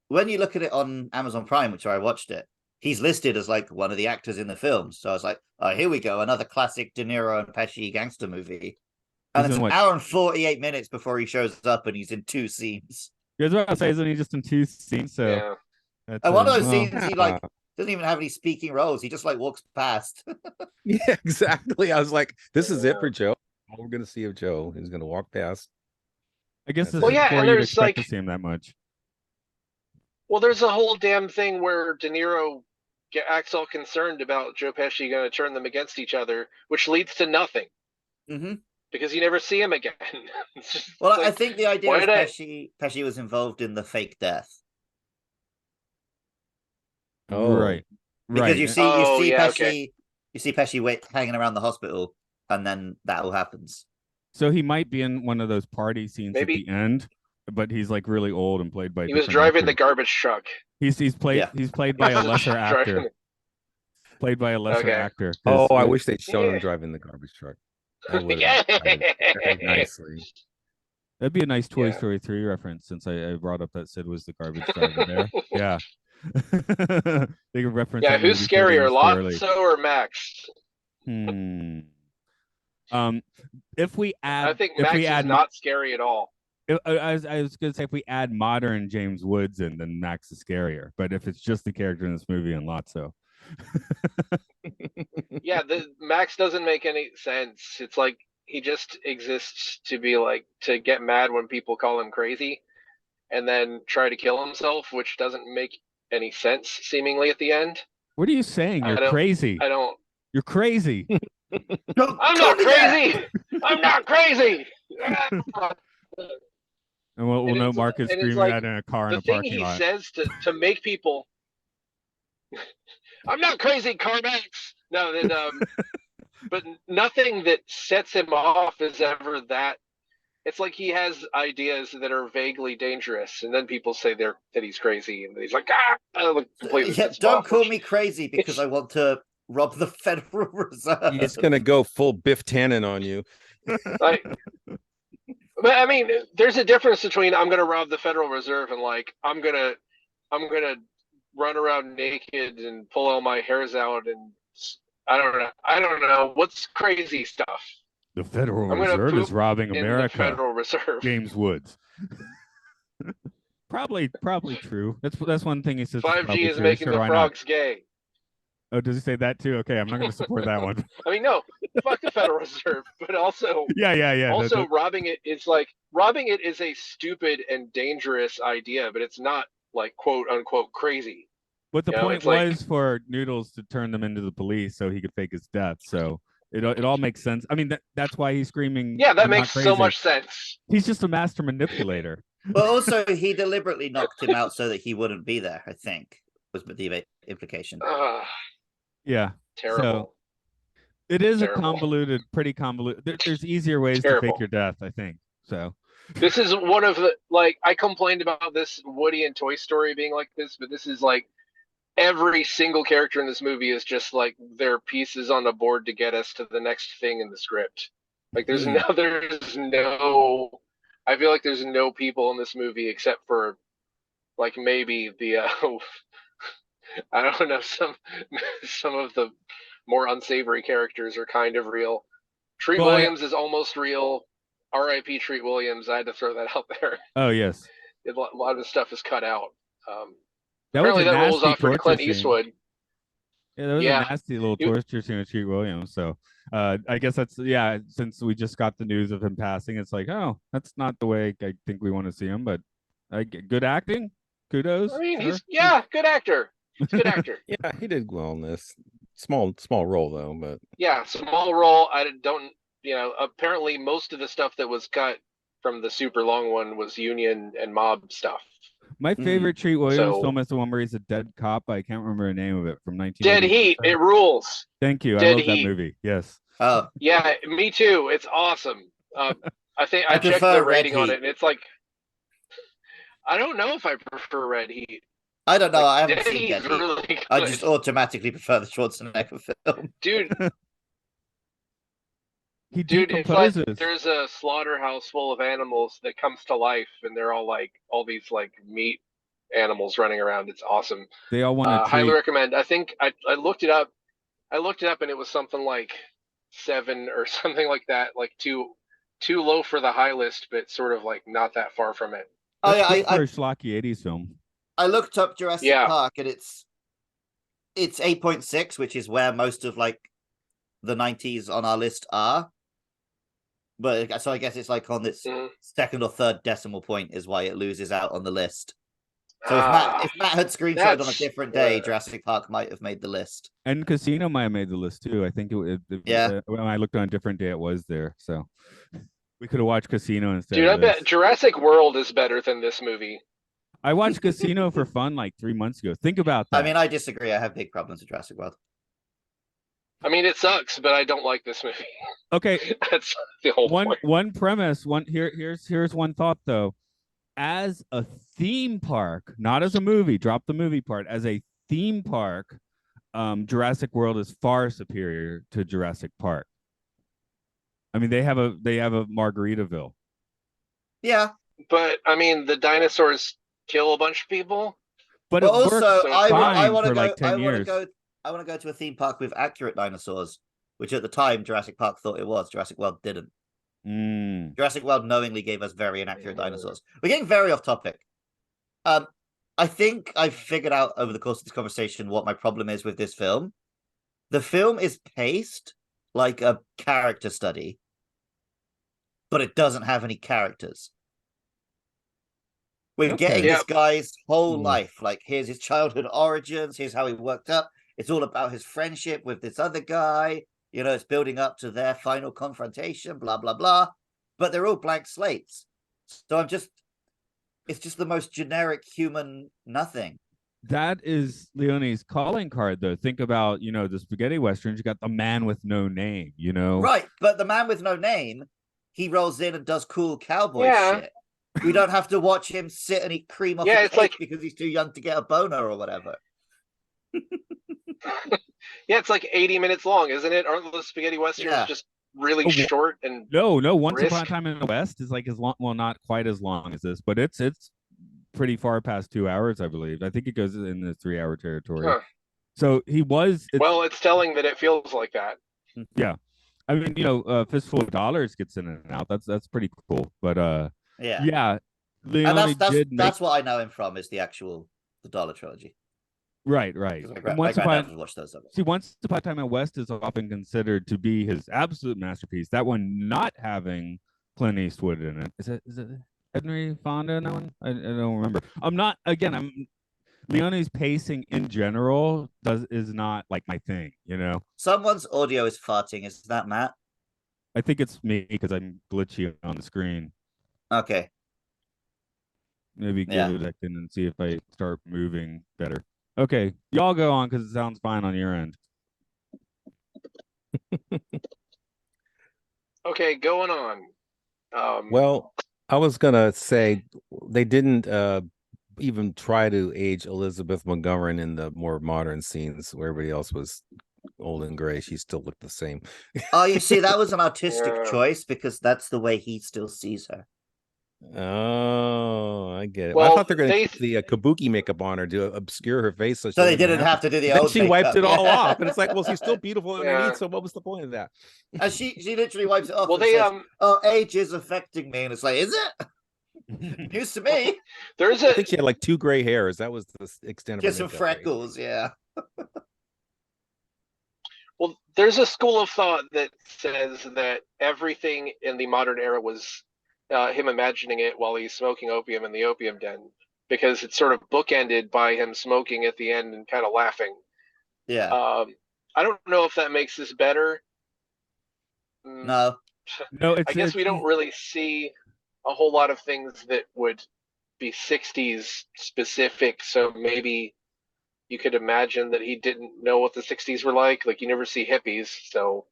when you look at it on Amazon Prime, which I watched it, he's listed as like one of the actors in the film. So I was like, oh, here we go, another classic De Niro and Pesci gangster movie. And it's an hour and 48 minutes before he shows up, and he's in 2 scenes. I was about to say, isn't he just in 2 scenes? So, yeah. And one of those scenes, he like doesn't even have any speaking roles. He just like walks past. Yeah, exactly. I was like, this is it for Joe. All we're gonna see of Joe is gonna walk past. I guess this well, is yeah, before and you'd there's expect like to see him that much. Well, there's a whole damn thing where De Niro acts all concerned about Joe Pesci going to turn them against each other, which leads to nothing. Mm-hmm. Because you never see him again. Well, like, I think the idea is Pesci was involved in the fake death. Oh, right. Because you see Pesci, you see Pesci hanging around the hospital, and then that all happens. So he might be in one of those party scenes at the end, but he's like really old and played by. He was driving the garbage truck. He's played by a lesser actor. Played by a lesser actor. Oh, I wish they'd shown him driving the garbage truck. That would very nicely. That'd be a nice Toy Story 3 reference, since I brought up that Sid was the garbage driver there. Yeah. They can reference. Yeah, who's scarier, Lotso or Max? If we add, I think Max is not scary at all. I was gonna say, if we add modern James Woods in, then Max is scarier. But if it's just the character in this movie and Lotso. Yeah, Max doesn't make any sense. It's like he just exists to be like, to get mad when people call him crazy and then try to kill himself, which doesn't make any sense seemingly at the end. What are you saying? You're crazy. You're crazy. I'm not crazy. I'm not crazy. And we'll know Mark is screaming that in a car in a parking lot. The thing he says to make people, I'm not crazy, CarMax. No, then but nothing that sets him off is ever that. It's like he has ideas that are vaguely dangerous, and then people say that he's crazy, and he's like, completely. Yeah, don't call me crazy because I want to rob the Federal Reserve. He's gonna go full Biff Tannen on you. But I mean, there's a difference between I'm gonna rob the Federal Reserve and like I'm gonna run around naked and pull all my hairs out, and I don't know what's crazy stuff. The Federal Reserve is robbing America. The Federal Reserve. James Woods. Probably true. That's one thing he says. 5G is making the frogs gay. Oh, does he say that too? Okay, I'm not going to support that one. I mean, no, fuck the Federal Reserve, but also, yeah. Also, robbing it is a stupid and dangerous idea, but it's not like quote unquote crazy. But the point was for Noodles to turn them into the police so he could fake his death. So it all makes sense. I mean, that's why he's screaming. Yeah, that makes so much sense. He's just a master manipulator. But also, he deliberately knocked him out so that he wouldn't be there, I think, was the implication. Yeah. Terrible. So it is pretty convoluted. There's easier ways to fake your death, I think. So this is one of the, like, I complained about this Woody and Toy Story being like this, but this is like every single character in this movie is just like their pieces on a board to get us to the next thing in the script. Like there's no I feel like there's no people in this movie except for like maybe the I don't know, some of the more unsavory characters are kind of real. Treat Williams is almost real. R.I.P. Treat Williams. I had to throw that out there. Oh yes, A lot of the stuff is cut out. that was Apparently, a that rolls nasty off for torture Clint scene. Eastwood. Yeah, that was a nasty little torture scene with Treat Williams. So I guess that's since we just got the news of him passing, it's like, oh, that's not the way I think we want to see him. But good acting. Kudos. I mean, sure. he's good actor. He's a good actor. Yeah, he did well in this. Small role though, but yeah, small role. I don't, apparently most of the stuff that was cut from the super long one was union and mob stuff. My favorite Treat Williams film is the one where he's a dead cop. I can't remember the name of it, from 19. Dead Heat. It rules. Thank you. Dead I love Heat. that movie. Yes. Oh yeah, me too. It's awesome. I think I checked the rating on it, and it's like, I don't know if I prefer Red Heat. I don't know. I haven't Dead seen Dead Heat. Really I just automatically prefer the Schwarzenegger film. Dude. Dude, it's like there's a slaughterhouse full of animals that comes to life, and they're all like all these like meat animals running around. It's awesome. They all want to highly recommend. I think I looked it up. And it was something like 7 or something like that, like too low for the high list, but sort of like not that far from it. I for a schlocky 80s film. I looked up Jurassic Park, and it's 8.6, which is where most of like the 90s on our list are. But so I guess it's like on its second or third decimal point is why it loses out on the list. So if Matt had screenshotted on a different day, Jurassic Park might have made the list. And Casino might have made the list too. I think when I looked on a different day, it was there. So we could have watched Casino instead. Dude, I bet Jurassic World is better than this movie. I watched Casino for fun like 3 months ago. Think about that. I mean, I disagree. I have big problems with Jurassic World. I mean, it sucks, but I don't like this movie. Okay, that's the whole point. One premise. Here's one thought though. As a theme park, not as a movie. Drop the movie part. As a theme park, Jurassic World is far superior to Jurassic Park. I mean, they have a Margaritaville. Yeah, but I mean, the dinosaurs kill a bunch of people. But also, I want to go. Like 10 years. I want to go to a theme park with accurate dinosaurs, which at the time Jurassic Park thought it was. Jurassic World didn't. Jurassic World knowingly gave us very inaccurate dinosaurs. We're getting very off topic. I think I've figured out over the course of this conversation what my problem is with this film. The film is paced like a character study, but it doesn't have any characters. We're getting this guy's whole life. Like, here's his childhood origins. Here's how he worked up. It's all about his friendship with this other guy. You know, it's building up to their final confrontation, blah, blah, blah. But they're all blank slates. So it's just the most generic human nothing. That is Leone's calling card, though. Think about, the spaghetti westerns. You got the man with no name, Right, but the man with no name, he rolls in and does cool cowboy shit. We don't have to watch him sit and eat cream off a cake because he's too young to get a boner or whatever. It's like 80 minutes long, isn't it? Aren't the spaghetti westerns just really short? And no. Once Upon a Time in the West is like as long. Well, not quite as long as this, but it's pretty far past 2 hours, I believe. I think it goes in the 3-hour territory. Huh. So he was. It's telling that it feels like that. Yeah, I mean, Fistful of Dollars gets in and out. That's pretty cool. But yeah. And that's what I know him from, is the Dollar trilogy. Right. Once Upon a Time in West is often considered to be his absolute masterpiece. That one not having Clint Eastwood in it. Is it Henry Fonda in that one? I don't remember. Leone's pacing in general is not like my thing, Someone's audio is farting. Is that Matt? I think it's me because I'm glitchy on the screen. Okay. Maybe give it a second and see if I start moving better. Okay, y'all go on because it sounds fine on your end. Okay, going on. Well, I was gonna say they didn't even try to age Elizabeth Montgomery in the more modern scenes where everybody else was old and gray. She still looked the same. Oh, you see, that was an artistic choice because that's the way he still sees her. Oh, I get it. Well, I thought they're going to keep the kabuki makeup on her to obscure her face, so they didn't have to do the then old she makeup. wiped it all off, and it's like, well, she's still beautiful underneath. Yeah. So what was the point of that? And she literally wipes it off. Well, and says, "Oh, age is affecting me," and it's like, is it? News to me. I think she had like 2 gray hairs. That was the extent of just her some freckles. Right? Yeah. Well, there's a school of thought that says that everything in the modern era was him imagining it while he's smoking opium in the opium den, because it's sort of bookended by him smoking at the end and kind of laughing. Yeah. I don't know if that makes this better. No. I guess we don't really see a whole lot of things that would be 60s specific, so maybe you could imagine that he didn't know what the 60s were like. Like, you never see hippies, so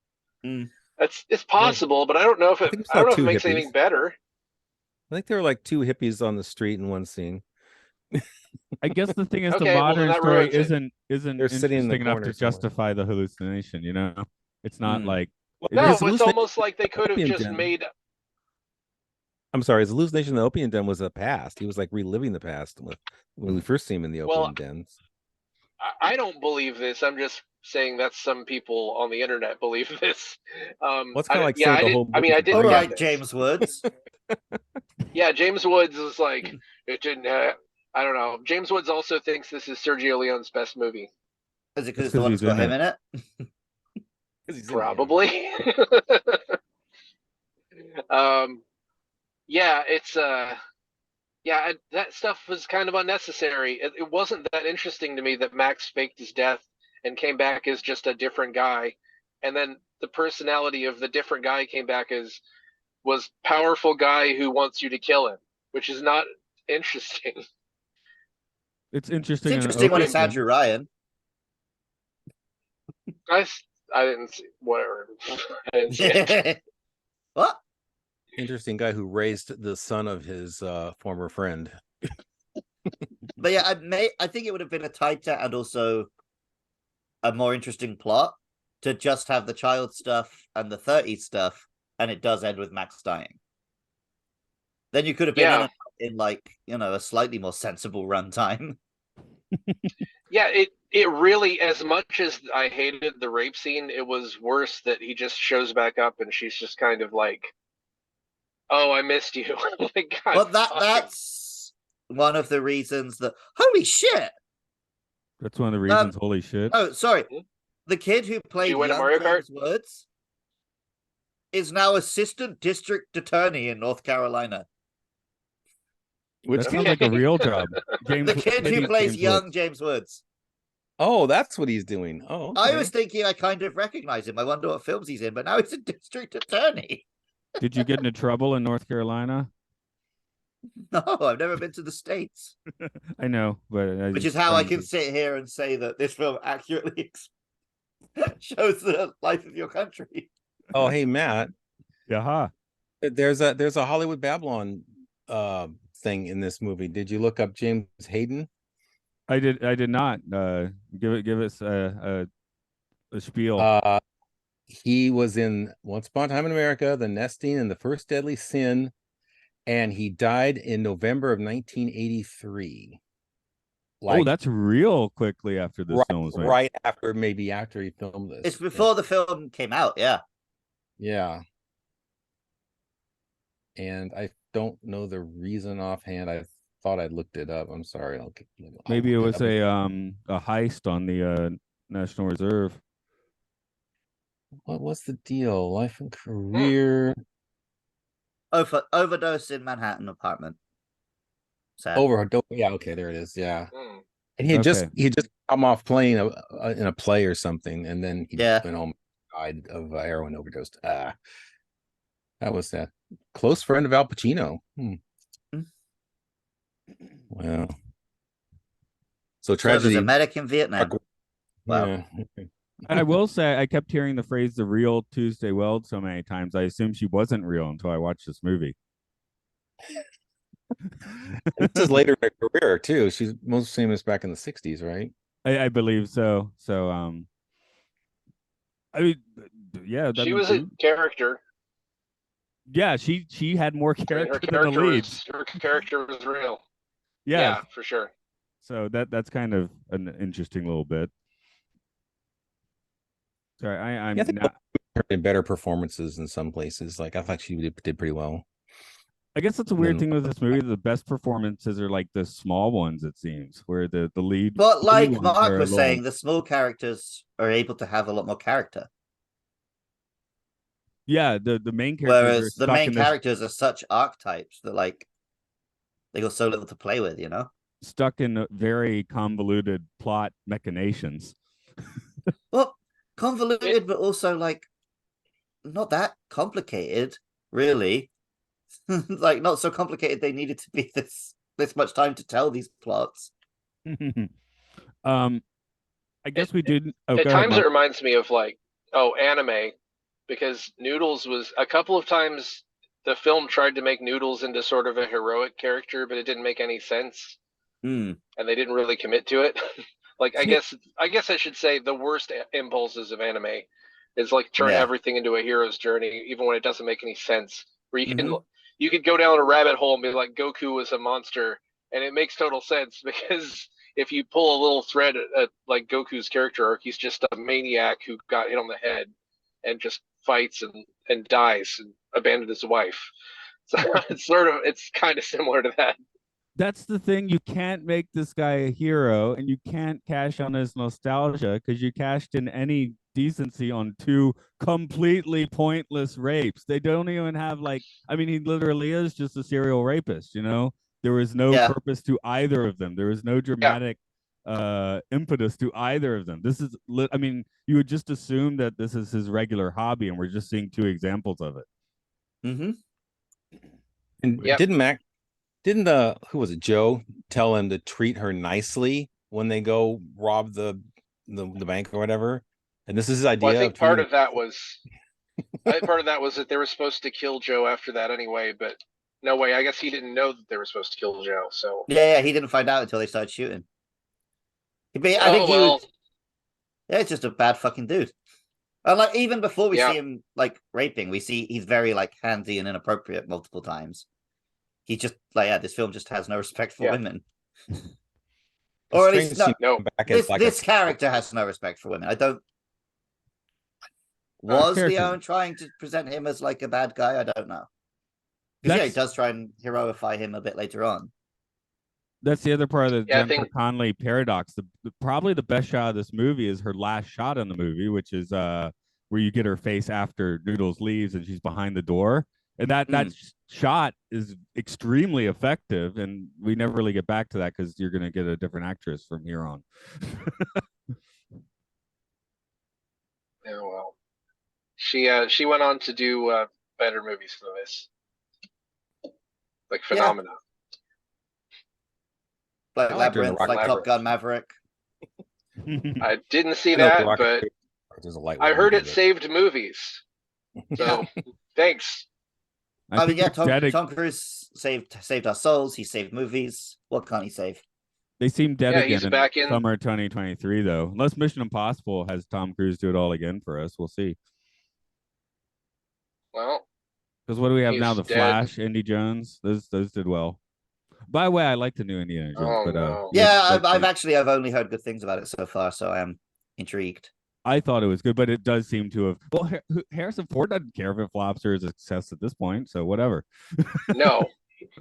it's possible, but I don't know if it makes anything better. I think there were like 2 hippies on the street in one scene. I guess the thing is, the modern story isn't they're sitting in the enough to justify the hallucination. You know, it's not like it's almost like they could have just made. I'm sorry, his hallucination in the opium den was a past. He was like reliving the past when we first see him in the opium dens. I don't believe this. I'm just saying that some people on the internet believe this. What's kind of like saying the whole book? I mean, I didn't. All right, James Woods. Yeah, James Woods is like, it didn't. I don't know. James Woods also thinks this is Sergio Leone's best movie. Is it because the one's got him in it? Probably. Yeah, it's yeah, that stuff was kind of unnecessary. It wasn't that interesting to me that Max faked his death and came back as just a different guy, and then the personality of the different guy came back as was powerful guy who wants you to kill him, which is not interesting. It's interesting. It's interesting when it's Andrew Ryan. I didn't see whatever. I didn't see it. What? Interesting guy who raised the son of his former friend. But yeah, I think it would have been a tighter and also a more interesting plot to just have the child stuff and the 30s stuff, and it does end with Max dying. Then you could have been in like, you know, a slightly more sensible runtime. Yeah, it really, as much as I hated the rape scene, it was worse that he just shows back up and she's just kind of like, "Oh, I missed you." Like, God, but that's one of the reasons that holy shit. That's one of the reasons. Holy shit! Oh, sorry. The kid who played young James Woods is now assistant district attorney in North Carolina. Which sounds like a real job. The kid who plays young James Woods. Oh, that's what he's doing. Oh, okay. I was thinking I kind of recognize him. I wonder what films he's in, but now he's a district attorney. Did you get into trouble in North Carolina? No, I've never been to the States. I know, but which is how I can sit here and say that this film accurately shows the life of your country. Oh, hey, Matt. Yeah. There's a Hollywood Babylon thing in this movie. Did you look up James Hayden? I did not. Give us a spiel. He was in Once Upon a Time in America, The Nesting, and The First Deadly Sin, and he died in November of 1983. Like, that's real quickly after this film was made. Right after he filmed this. It's before the film came out, yeah. Yeah. And I don't know the reason offhand. I thought I'd looked it up. I'm sorry. Maybe it was a heist on the National Reserve. What was the deal? Life and career. Overdose in Manhattan apartment. Sad. Overdose. Yeah, okay, there it is. Yeah. And he had just come off playing in a play or something, and then he went home, died of heroin overdose. That was that. Close friend of Al Pacino. Wow. So tragedy. So a medic in Vietnam. Wow. Yeah. I will say I kept hearing the phrase "the real Tuesday Weld" so many times. I assumed she wasn't real until I watched this movie. This is later in her career too. She's most famous back in the 60s, right? I believe so. So I mean, yeah, she was a character. Yeah, she had more character than the leads. Her character was real. Yeah, for sure. So that's kind of an interesting little bit. Sorry, I'm not in better performances in some places. Like I thought she did pretty well. I guess that's a weird thing with this movie. The best performances are like the small ones, it seems, where the lead. But like Mark was saying, the small characters are able to have a lot more character. Yeah, the main characters. Whereas the main characters are such archetypes that like they got so little to play with, you know? Stuck in very convoluted plot machinations. Well, convoluted, but also like not that complicated, really. Like not so complicated they needed to be this much time to tell these plots. I guess we did. At times it reminds me of like anime, because Noodles was a couple of times the film tried to make Noodles into sort of a heroic character, but it didn't make any sense. And they didn't really commit to it. Like I guess I should say the worst impulses of anime is like turn everything into a hero's journey, even when it doesn't make any sense. Where you could go down a rabbit hole and be like Goku was a monster, and it makes total sense because if you pull a little thread at like Goku's character arc, he's just a maniac who got hit on the head and just fights and dies and abandoned his wife. So it's kind of similar to that. That's the thing. You can't make this guy a hero, and you can't cash on his nostalgia because you cashed in any decency on two completely pointless rapes. They don't even have like, I mean, he literally is just a serial rapist, you know? There was no purpose to either of them. There was no dramatic impetus to either of them. This is, I mean, you would just assume that this is his regular hobby, and we're just seeing two examples of it. And didn't who was it, Joe, tell him to treat her nicely when they go rob the bank or whatever? And this is his idea. Well, I think part of that was that they were supposed to kill Joe after that anyway, but no way. I guess he didn't know that they were supposed to kill Joe. So yeah, he didn't find out until they started shooting. It's just a bad fucking dude. And like even before we see him like raping, we see he's very like handsy and inappropriate multiple times. He just like this film just has no respect for women. Or at least this character has no respect for women. I don't. Was Leone trying to present him as like a bad guy? I don't know. Because he does try and heroify him a bit later on. That's the other part of the Jennifer Connelly paradox. Probably the best shot of this movie is her last shot in the movie, which is where you get her face after Noodles leaves and she's behind the door. And that shot is extremely effective, and we never really get back to that because you're going to get a different actress from here on. Yeah, well, she went on to do better movies than this, like Phenomena. Like Labyrinth, like Top Gun Maverick. I didn't see that, but I heard it saved movies. So thanks. I mean, Tom Cruise saved our souls. He saved movies. What can't he save? They seem dead again in summer 2023, though. Unless Mission Impossible has Tom Cruise do it all again for us, we'll see. Well, because what do we have now? The Flash, Indy Jones. Those did well. By the way, I like the new Indiana Jones, I've only heard good things about it so far, so I am intrigued. I thought it was good, but it does seem to have. Well, Harrison Ford doesn't care if it flops or is a success at this point, so whatever. No,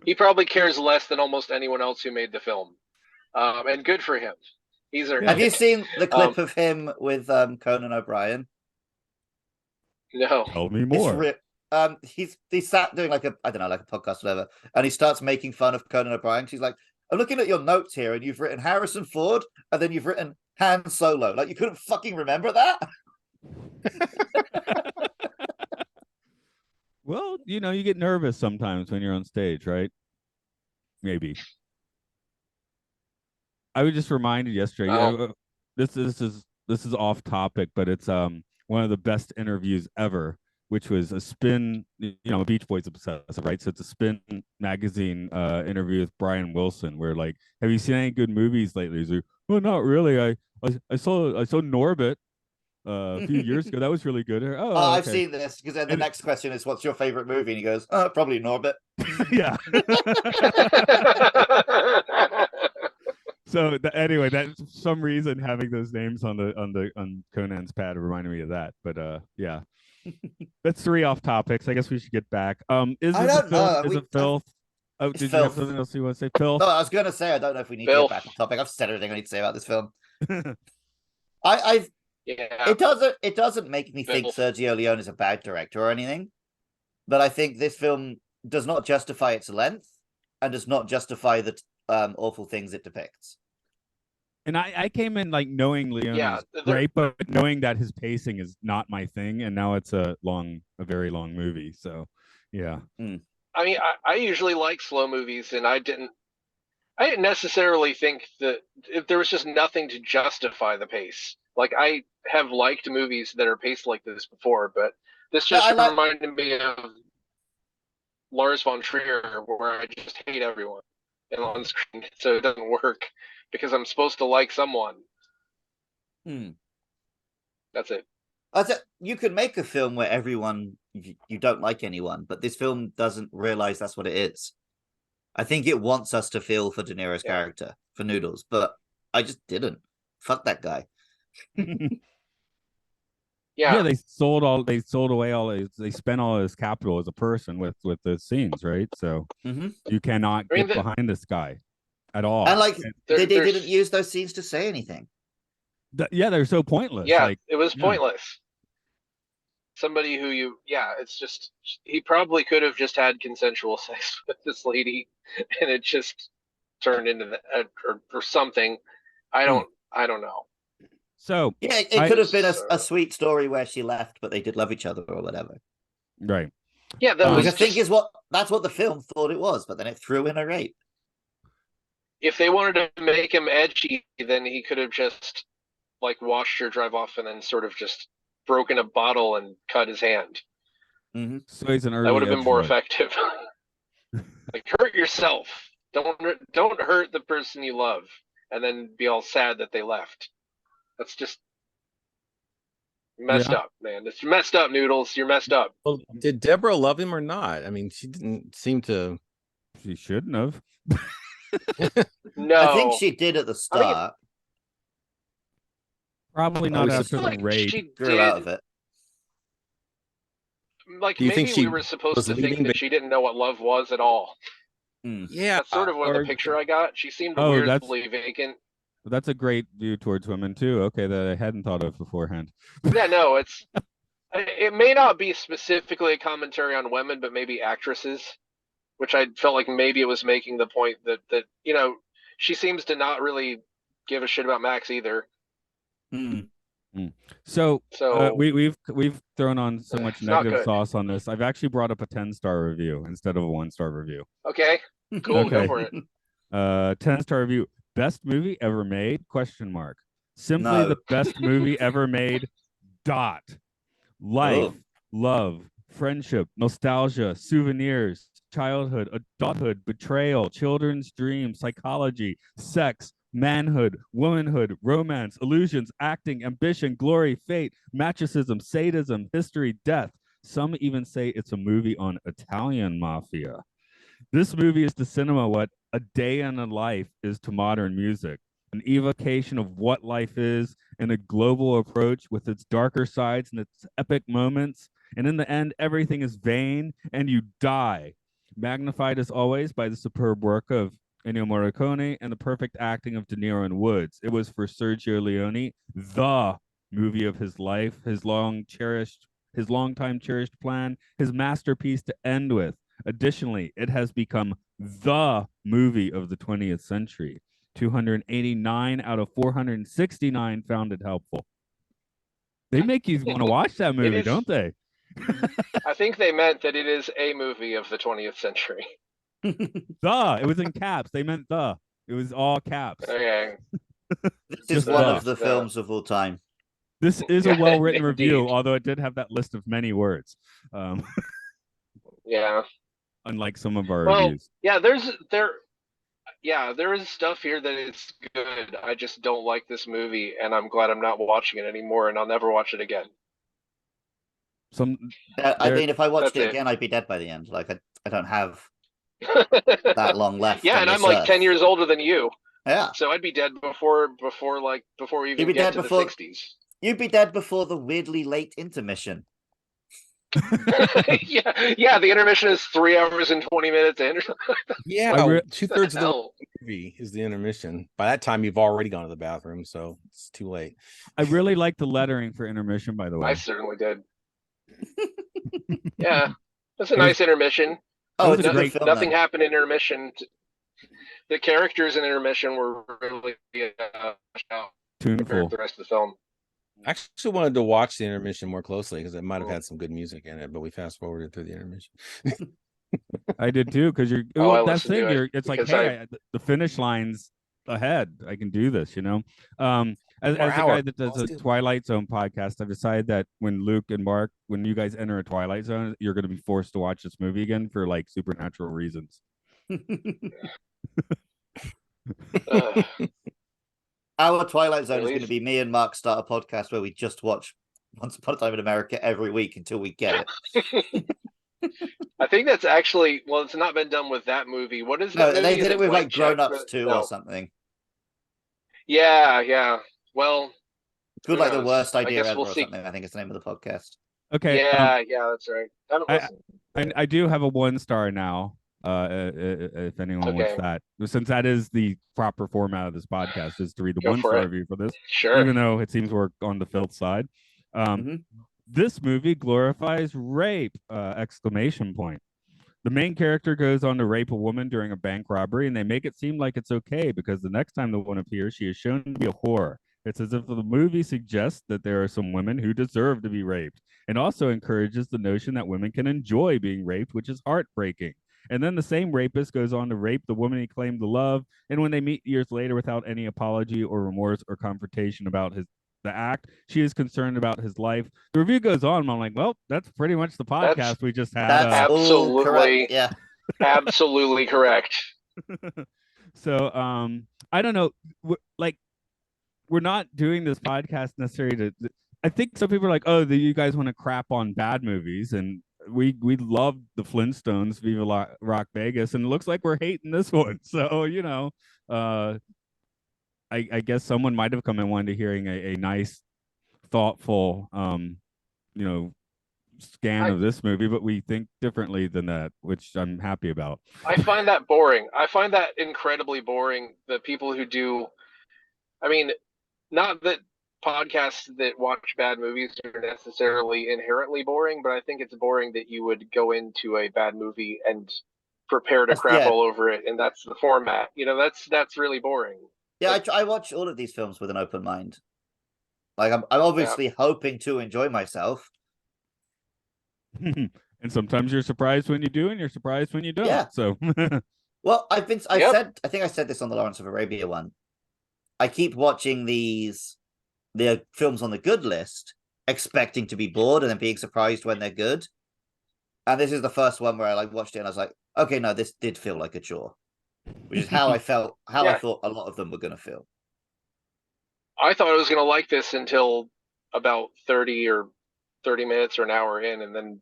he probably cares less than almost anyone else who made the film, and good for him. Have you seen the clip of him with Conan O'Brien? No. Tell me more. He's sat doing like a podcast or whatever, and he starts making fun of Conan O'Brien. She's like, I'm looking at your notes here, and you've written Harrison Ford, and then you've written Han Solo. Like, you couldn't fucking remember that? Well, you know, you get nervous sometimes when you're on stage, right? Maybe. I was just reminded yesterday. This is off topic, but it's one of the best interviews ever, which was a Spin, a Beach Boys obsessive, right? So it's a Spin magazine interview with Brian Wilson, where like, have you seen any good movies lately? He's like, well, not really. I saw Norbit. a few years ago. That was really good. I've seen this because then the next question is, "What's your favorite movie?" And he goes, "Probably Norbit." Yeah. So anyway, that some reason having those names on Conan's pad reminded me of that. But yeah, that's 3 off topics. I guess we should get back. Is this a film? Is it Filth? Oh, did you have something else you want to say, Filth? No, I was going to say I don't know if we need to get back on topic. I've said everything I need to say about this film. It doesn't make me think Sergio Leone is a bad director or anything, but I think this film does not justify its length and does not justify the awful things it depicts. And I came in like knowing Leone is great, but knowing that his pacing is not my thing, and now it's a very long movie. So, yeah. I mean, I usually like slow movies, and I didn't necessarily think that if there was just nothing to justify the pace. Like, I have liked movies that are paced like this before, but this just reminded me of Lars von Trier, where I just hate everyone and on screen, so it doesn't work because I'm supposed to like someone. That's it. You could make a film where you don't like anyone, but this film doesn't realize that's what it is. I think it wants us to feel for De Niro's character, for Noodles, but I just didn't. Fuck that guy. Yeah, they spent all his capital as a person with the scenes, right? So you cannot get behind this guy at all. And like they didn't use those scenes to say anything. They're so pointless. Yeah, it was pointless. Somebody who it's just, he probably could have just had consensual sex with this lady, and it just turned into that or something. I don't know. So it could have been a sweet story where she left, but they did love each other or whatever. Right. Yeah, which I think that's what the film thought it was, but then it threw in a rape. If they wanted to make him edgy, then he could have just like watched her drive off and then sort of just broken a bottle and cut his hand. So he's an early. That would have been more effective. Like, hurt yourself. Don't hurt the person you love, and then be all sad that they left. That's just messed up, man. It's messed up, Noodles. You're messed up. Well, did Deborah love him or not? I mean, she didn't seem to. She shouldn't have. No, I think she did at the start. Probably not after the raid. She grew out of it. Like, maybe we were supposed to think that she didn't know what love was at all. Yeah, that's sort of what the picture I got. She seemed weirdly vacant. That's a great view towards women too. Okay, that I hadn't thought of beforehand. Yeah, no, it may not be specifically a commentary on women, but maybe actresses, which I felt like maybe it was making the point that she seems to not really give a shit about Max either. So we've thrown on so much negative sauce on this. I've actually brought up a 10-star review instead of a 1-star review. Okay, cool. Okay. Go for it. 10-star review. Best movie ever made? ? Simply the best movie ever made. Life, love, friendship, nostalgia, souvenirs, childhood, adulthood, betrayal, children's dreams, psychology, sex, manhood, womanhood, romance, illusions, acting, ambition, glory, fate, matricism, sadism, history, death. Some even say it's a movie on Italian mafia. This movie is to cinema what A Day in a Life is to modern music, an evocation of what life is and a global approach with its darker sides and its epic moments. And in the end, everything is vain and you die. Magnified as always by the superb work of Ennio Morricone and the perfect acting of De Niro and Woods. It was for Sergio Leone, the movie of his life, his long-time cherished plan, his masterpiece to end with. Additionally, it has become the movie of the 20th century. 289 out of 469 found it helpful. They make you want to watch that movie, don't they? I think they meant that it is a movie of the 20th century. It was in caps. They meant the. It was all caps. Okay. This is one of the films of all time. This is a well-written review, although it did have that list of many words. Yeah. Unlike some of our reviews. Yeah, there yeah, there is stuff here that is good. I just don't like this movie, and I'm glad I'm not watching it anymore, and I'll never watch it again. I mean, if I watched it it. again, I'd be dead by the end. Like I don't have that long left. Yeah, and I'm like 10 years older than you. Yeah. So I'd be dead before we even get to the 60s. You'd be dead before the weirdly late intermission. yeah, the intermission is 3 hours and 20 minutes in. Yeah, 2/3 of the movie is the intermission. By that time, you've already gone to the bathroom, so it's too late. I really like the lettering for intermission, by the way. I certainly did. Yeah, that's a nice intermission. Oh, nothing happened in intermission. The characters in intermission were really tuneful. The rest of the film. I actually wanted to watch the intermission more closely because it might have had some good music in it, but we fast forwarded through the intermission. I did too, because that's the thing. It's like, hey, the finish line's ahead. I can do this, you know. As a guy that does a Twilight Zone podcast, I've decided that when Luke and Mark, when you guys enter a Twilight Zone, you're going to be forced to watch this movie again for like supernatural reasons. Our Twilight Zone is going to be me and Mark start a podcast where we just watch Once Upon a Time in America every week until we get it. I think that's actually, well, it's not been done with that movie. What is that? No, they did it with like Grown Ups too or something. Yeah. Well, it's good, like the worst idea ever or something. I think it's the name of the podcast. Okay. Yeah, that's right. I do have a 1-star now. If anyone wants that, since that is the proper format of this podcast, is to read the 1-star review for this. Sure. Even though it seems we're on the filth side. This movie glorifies rape! Exclamation point. The main character goes on to rape a woman during a bank robbery, and they make it seem like it's okay because the next time the woman appears, she is shown to be a whore. It's as if the movie suggests that there are some women who deserve to be raped, and also encourages the notion that women can enjoy being raped, which is heartbreaking. And then the same rapist goes on to rape the woman he claimed to love, and when they meet years later without any apology or remorse or confrontation about the act, she is concerned about his life. The review goes on, and I'm like, well, that's pretty much the podcast we just had. That's absolutely correct. Yeah. Absolutely correct. So I don't know, we're not doing this podcast necessarily to I think some people are like, oh, you guys want to crap on bad movies, and we love the Flintstones, Viva Rock Vegas, and it looks like we're hating this one. So, you know, I guess someone might have come in wanting to hearing a nice, thoughtful, scan of this movie, but we think differently than that, which I'm happy about. I find that boring. I find that incredibly boring. The people who do, I mean, not that podcasts that watch bad movies are necessarily inherently boring, but I think it's boring that you would go into a bad movie and prepare to crap all over it, and that's the format. You know, that's really boring. Yeah, I watch all of these films with an open mind. Like I'm obviously hoping to enjoy myself. And sometimes you're surprised when you do, and you're surprised when you don't. Yeah. So, well, I think I said this on the Lawrence of Arabia one. I keep watching the films on the good list, expecting to be bored and then being surprised when they're good. And this is the first one where I watched it and I was like, okay, no, this did feel like a chore, which is how I felt, I thought a lot of them were going to feel. I thought I was going to like this until about 30 minutes or an hour in. And then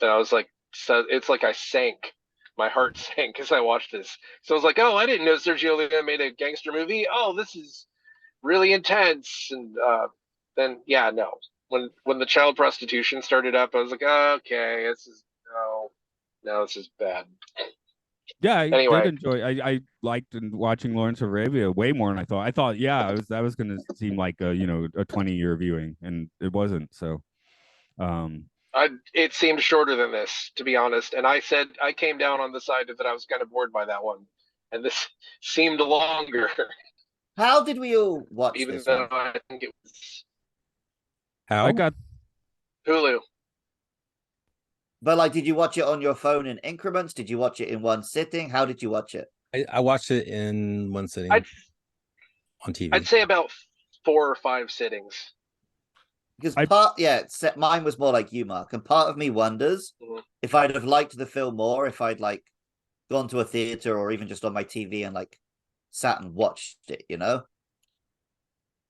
I was like, so it's like I sank. My heart sank as I watched this. So I was like, oh, I didn't know Sergio Leone made a gangster movie. Oh, this is really intense. And then, no. When the child prostitution started up, I was like, oh, okay, this is this is bad. Yeah, I did enjoy. I liked watching Lawrence of Arabia way more than I thought. I thought, that was going to seem like a 20-year viewing, and it wasn't. So, it seemed shorter than this, to be honest. And I said I came down on the side that I was kind of bored by that one, and this seemed longer. How did we all watch Even this though one? I think it was how I got Hulu. But did you watch it on your phone in increments? Did you watch it in one sitting? How did you watch it? I watched it in one sitting on TV. I'd say about 4 or 5 sittings. Because mine was more like you, Mark. And part of me wonders if I'd have liked the film more, if I'd gone to a theater or even just on my TV and like sat and watched it, you know,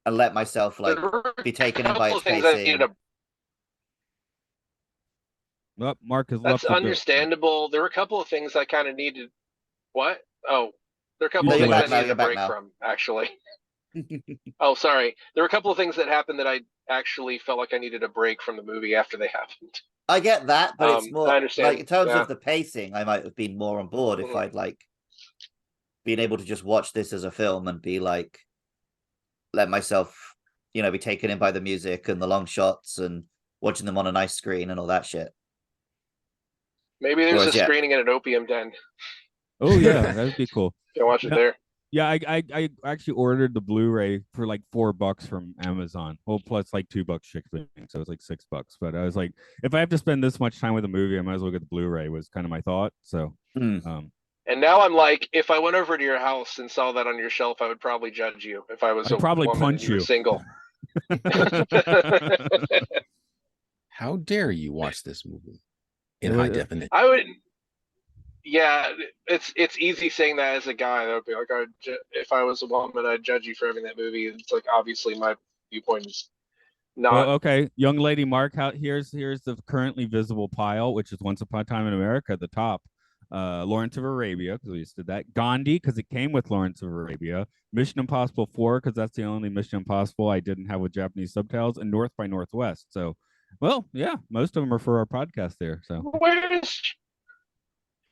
and let myself like be taken in by its pacing. Well, Mark has That's left. understandable. There were a couple of things I kind of needed. What? Oh, there are a couple of things I needed a break from, actually. Oh, sorry. There were a couple of things that happened that I actually felt like I needed a break from the movie after they happened. I get that, but it's more I understand. like in terms of the pacing, I might have been more on board if I'd like been able to just watch this as a film and be like, let myself, you know, be taken in by the music and the long shots and watching them on a nice screen and all that shit. Maybe there's a screening at an opium den. Oh yeah, that'd be cool. You can watch it there. Yeah, I actually ordered the Blu-ray for like $4 from Amazon. Well, plus like $2 shipping, so it's like $6. But I was like, if I have to spend this much time with a movie, I might as well get the Blu-ray. Was kind of my thought. So, and now I'm like, if I went over to your house and saw that on your shelf, I would probably judge you. If I was probably punch you. Single. How dare you watch this movie in high definition? I would. Yeah, it's easy saying that as a guy. That would be like, if I was a woman, I'd judge you for having that movie. It's like, obviously my viewpoint is not. Well, okay, young lady Mark, here's the currently visible pile, which is Once Upon a Time in America at the top. Lawrence of Arabia, because we just did that. Gandhi, because it came with Lawrence of Arabia. Mission Impossible 4, because that's the only Mission Impossible I didn't have with Japanese subtitles, and North by Northwest. So, well, yeah, most of them are for our podcast there. So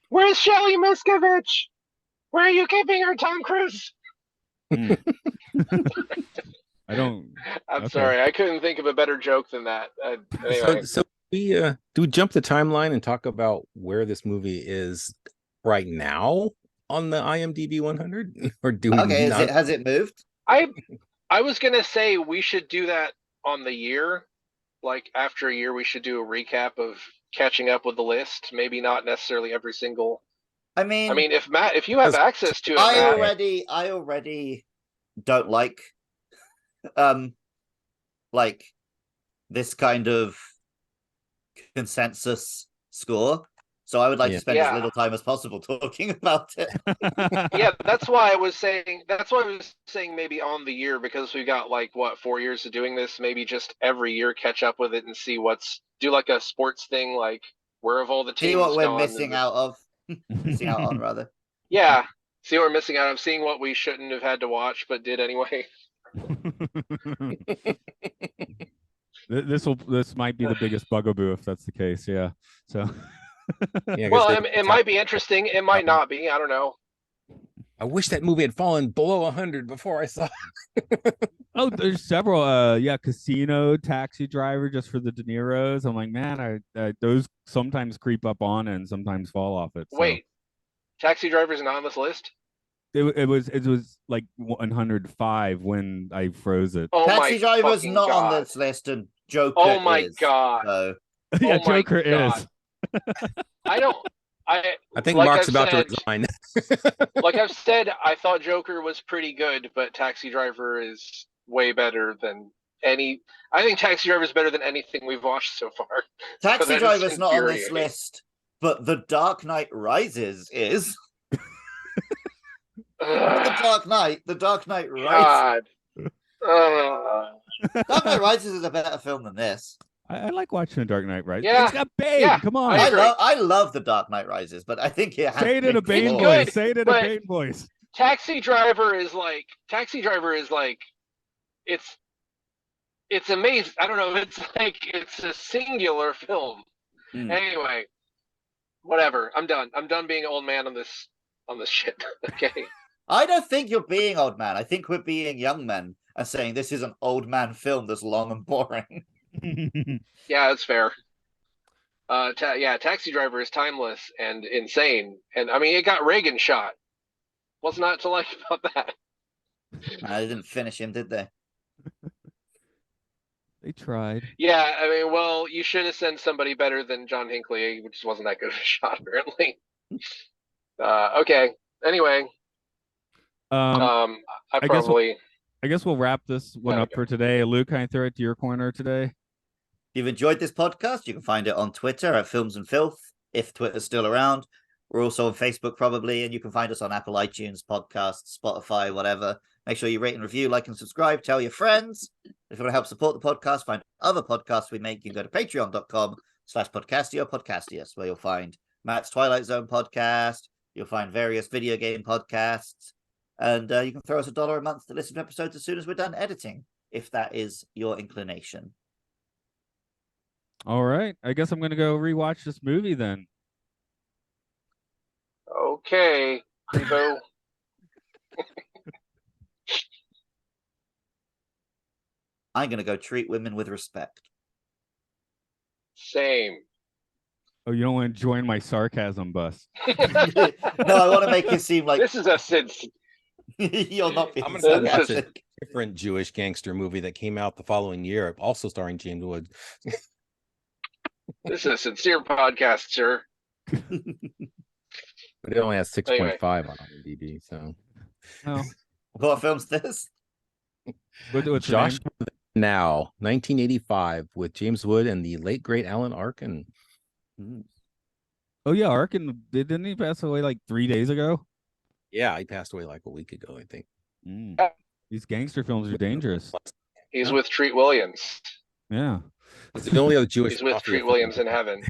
Where's Shelly Miskovich? Where are you keeping her, Tom Cruise? I don't. I'm sorry, I couldn't think of a better joke than that. Anyway. So do we jump the timeline and talk about where this movie is right now on the IMDb 100, or do we? Okay, has it moved? I was gonna say we should do that on the year. Like after a year, we should do a recap of catching up with the list. Maybe not necessarily every single. I mean, if you have access to it, I already don't like this kind of consensus score. So I would like to spend as little time as possible talking about it. Yeah, that's why I was saying maybe on the year, because we got like 4 years of doing this. Maybe just every year catch up with it and see do like a sports thing, like where have all the teams see what we're gone missing out of. Missing out on, rather. Yeah, see what we're missing out of, seeing what we shouldn't have had to watch but did anyway. This might be the biggest bugaboo if that's the case. Yeah. So. Yeah, well, it might be interesting. It might not be. I don't know. I wish that movie had fallen below 100 before I saw it. Oh, there's several. Casino, Taxi Driver, just for the De Niros. I'm like, man, those sometimes creep up on and sometimes fall off it. So. Wait, Taxi Driver's not on this list? It was like 105 when I froze it. Oh, Taxi Driver's not on this list, and Joker. Oh my god! So. Yeah, Joker is. I think Mark's about to resign. Like I've said, I thought Joker was pretty good, but Taxi Driver is way better than I think Taxi Driver is better than anything we've watched so far. Taxi Driver's not on this list, but The Dark Knight Rises is. The Dark Knight Rises. Dark Knight Rises is a better film than this. I like watching The Dark Knight Rises. Yeah. It's got Bane. Come on. I love The Dark Knight Rises, but I think it has Say it in a Bane voice. Say it in a Bane voice. Taxi Driver is like it's amazing. I don't know. It's a singular film. Anyway, whatever. I'm done. I'm done being an old man on this shit. Okay. I don't think you're being old man. I think we're being young men and saying this is an old man film that's long and boring. Yeah, that's fair. Taxi Driver is timeless and insane, and I mean, it got Reagan shot. What's not to like about that? They didn't finish him, did they? They tried. Yeah, I mean, well, you should have sent somebody better than John Hinckley, which wasn't that good of a shot, apparently. Okay. Anyway, I guess we'll wrap this one up for today. Luke, can I throw it to your corner today? If you've enjoyed this podcast, you can find it on Twitter at Films and Filth, if Twitter's still around. We're also on Facebook probably, and you can find us on Apple iTunes, Podcasts, Spotify, whatever. Make sure you rate and review, like and subscribe. Tell your friends. If you want to help support the podcast, find other podcasts we make, you can go to patreon.com/podcastio, where you'll find Matt's Twilight Zone podcast. You'll find various video game podcasts. And you can throw us $1 a month to listen to episodes as soon as we're done editing, if that is your inclination. All right. I guess I'm going to go rewatch this movie then. Okay, Creepo. I'm going to go treat women with respect. Same. Oh, you don't want to join my sarcasm bus? No, I want to make it seem like this is a you're not being I'm going to watch a sarcastic. different Jewish gangster movie that came out the following year, also starring James Woods. This is a sincere podcast, sir. But it only has 6.5 on IMDb, so. Oh. What film's this? What's Josh Now, 1985, with James Wood and the late great Alan Arkin. Oh yeah, Arkin, didn't he pass away like 3 days ago? Yeah, he passed away like a week ago, I think. These gangster films are dangerous. He's with Treat Williams. Yeah. It's the only other Jewish. He's with Treat Williams in heaven.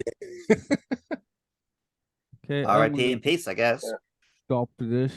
Okay. R.I.P. in peace, I guess. Stop this.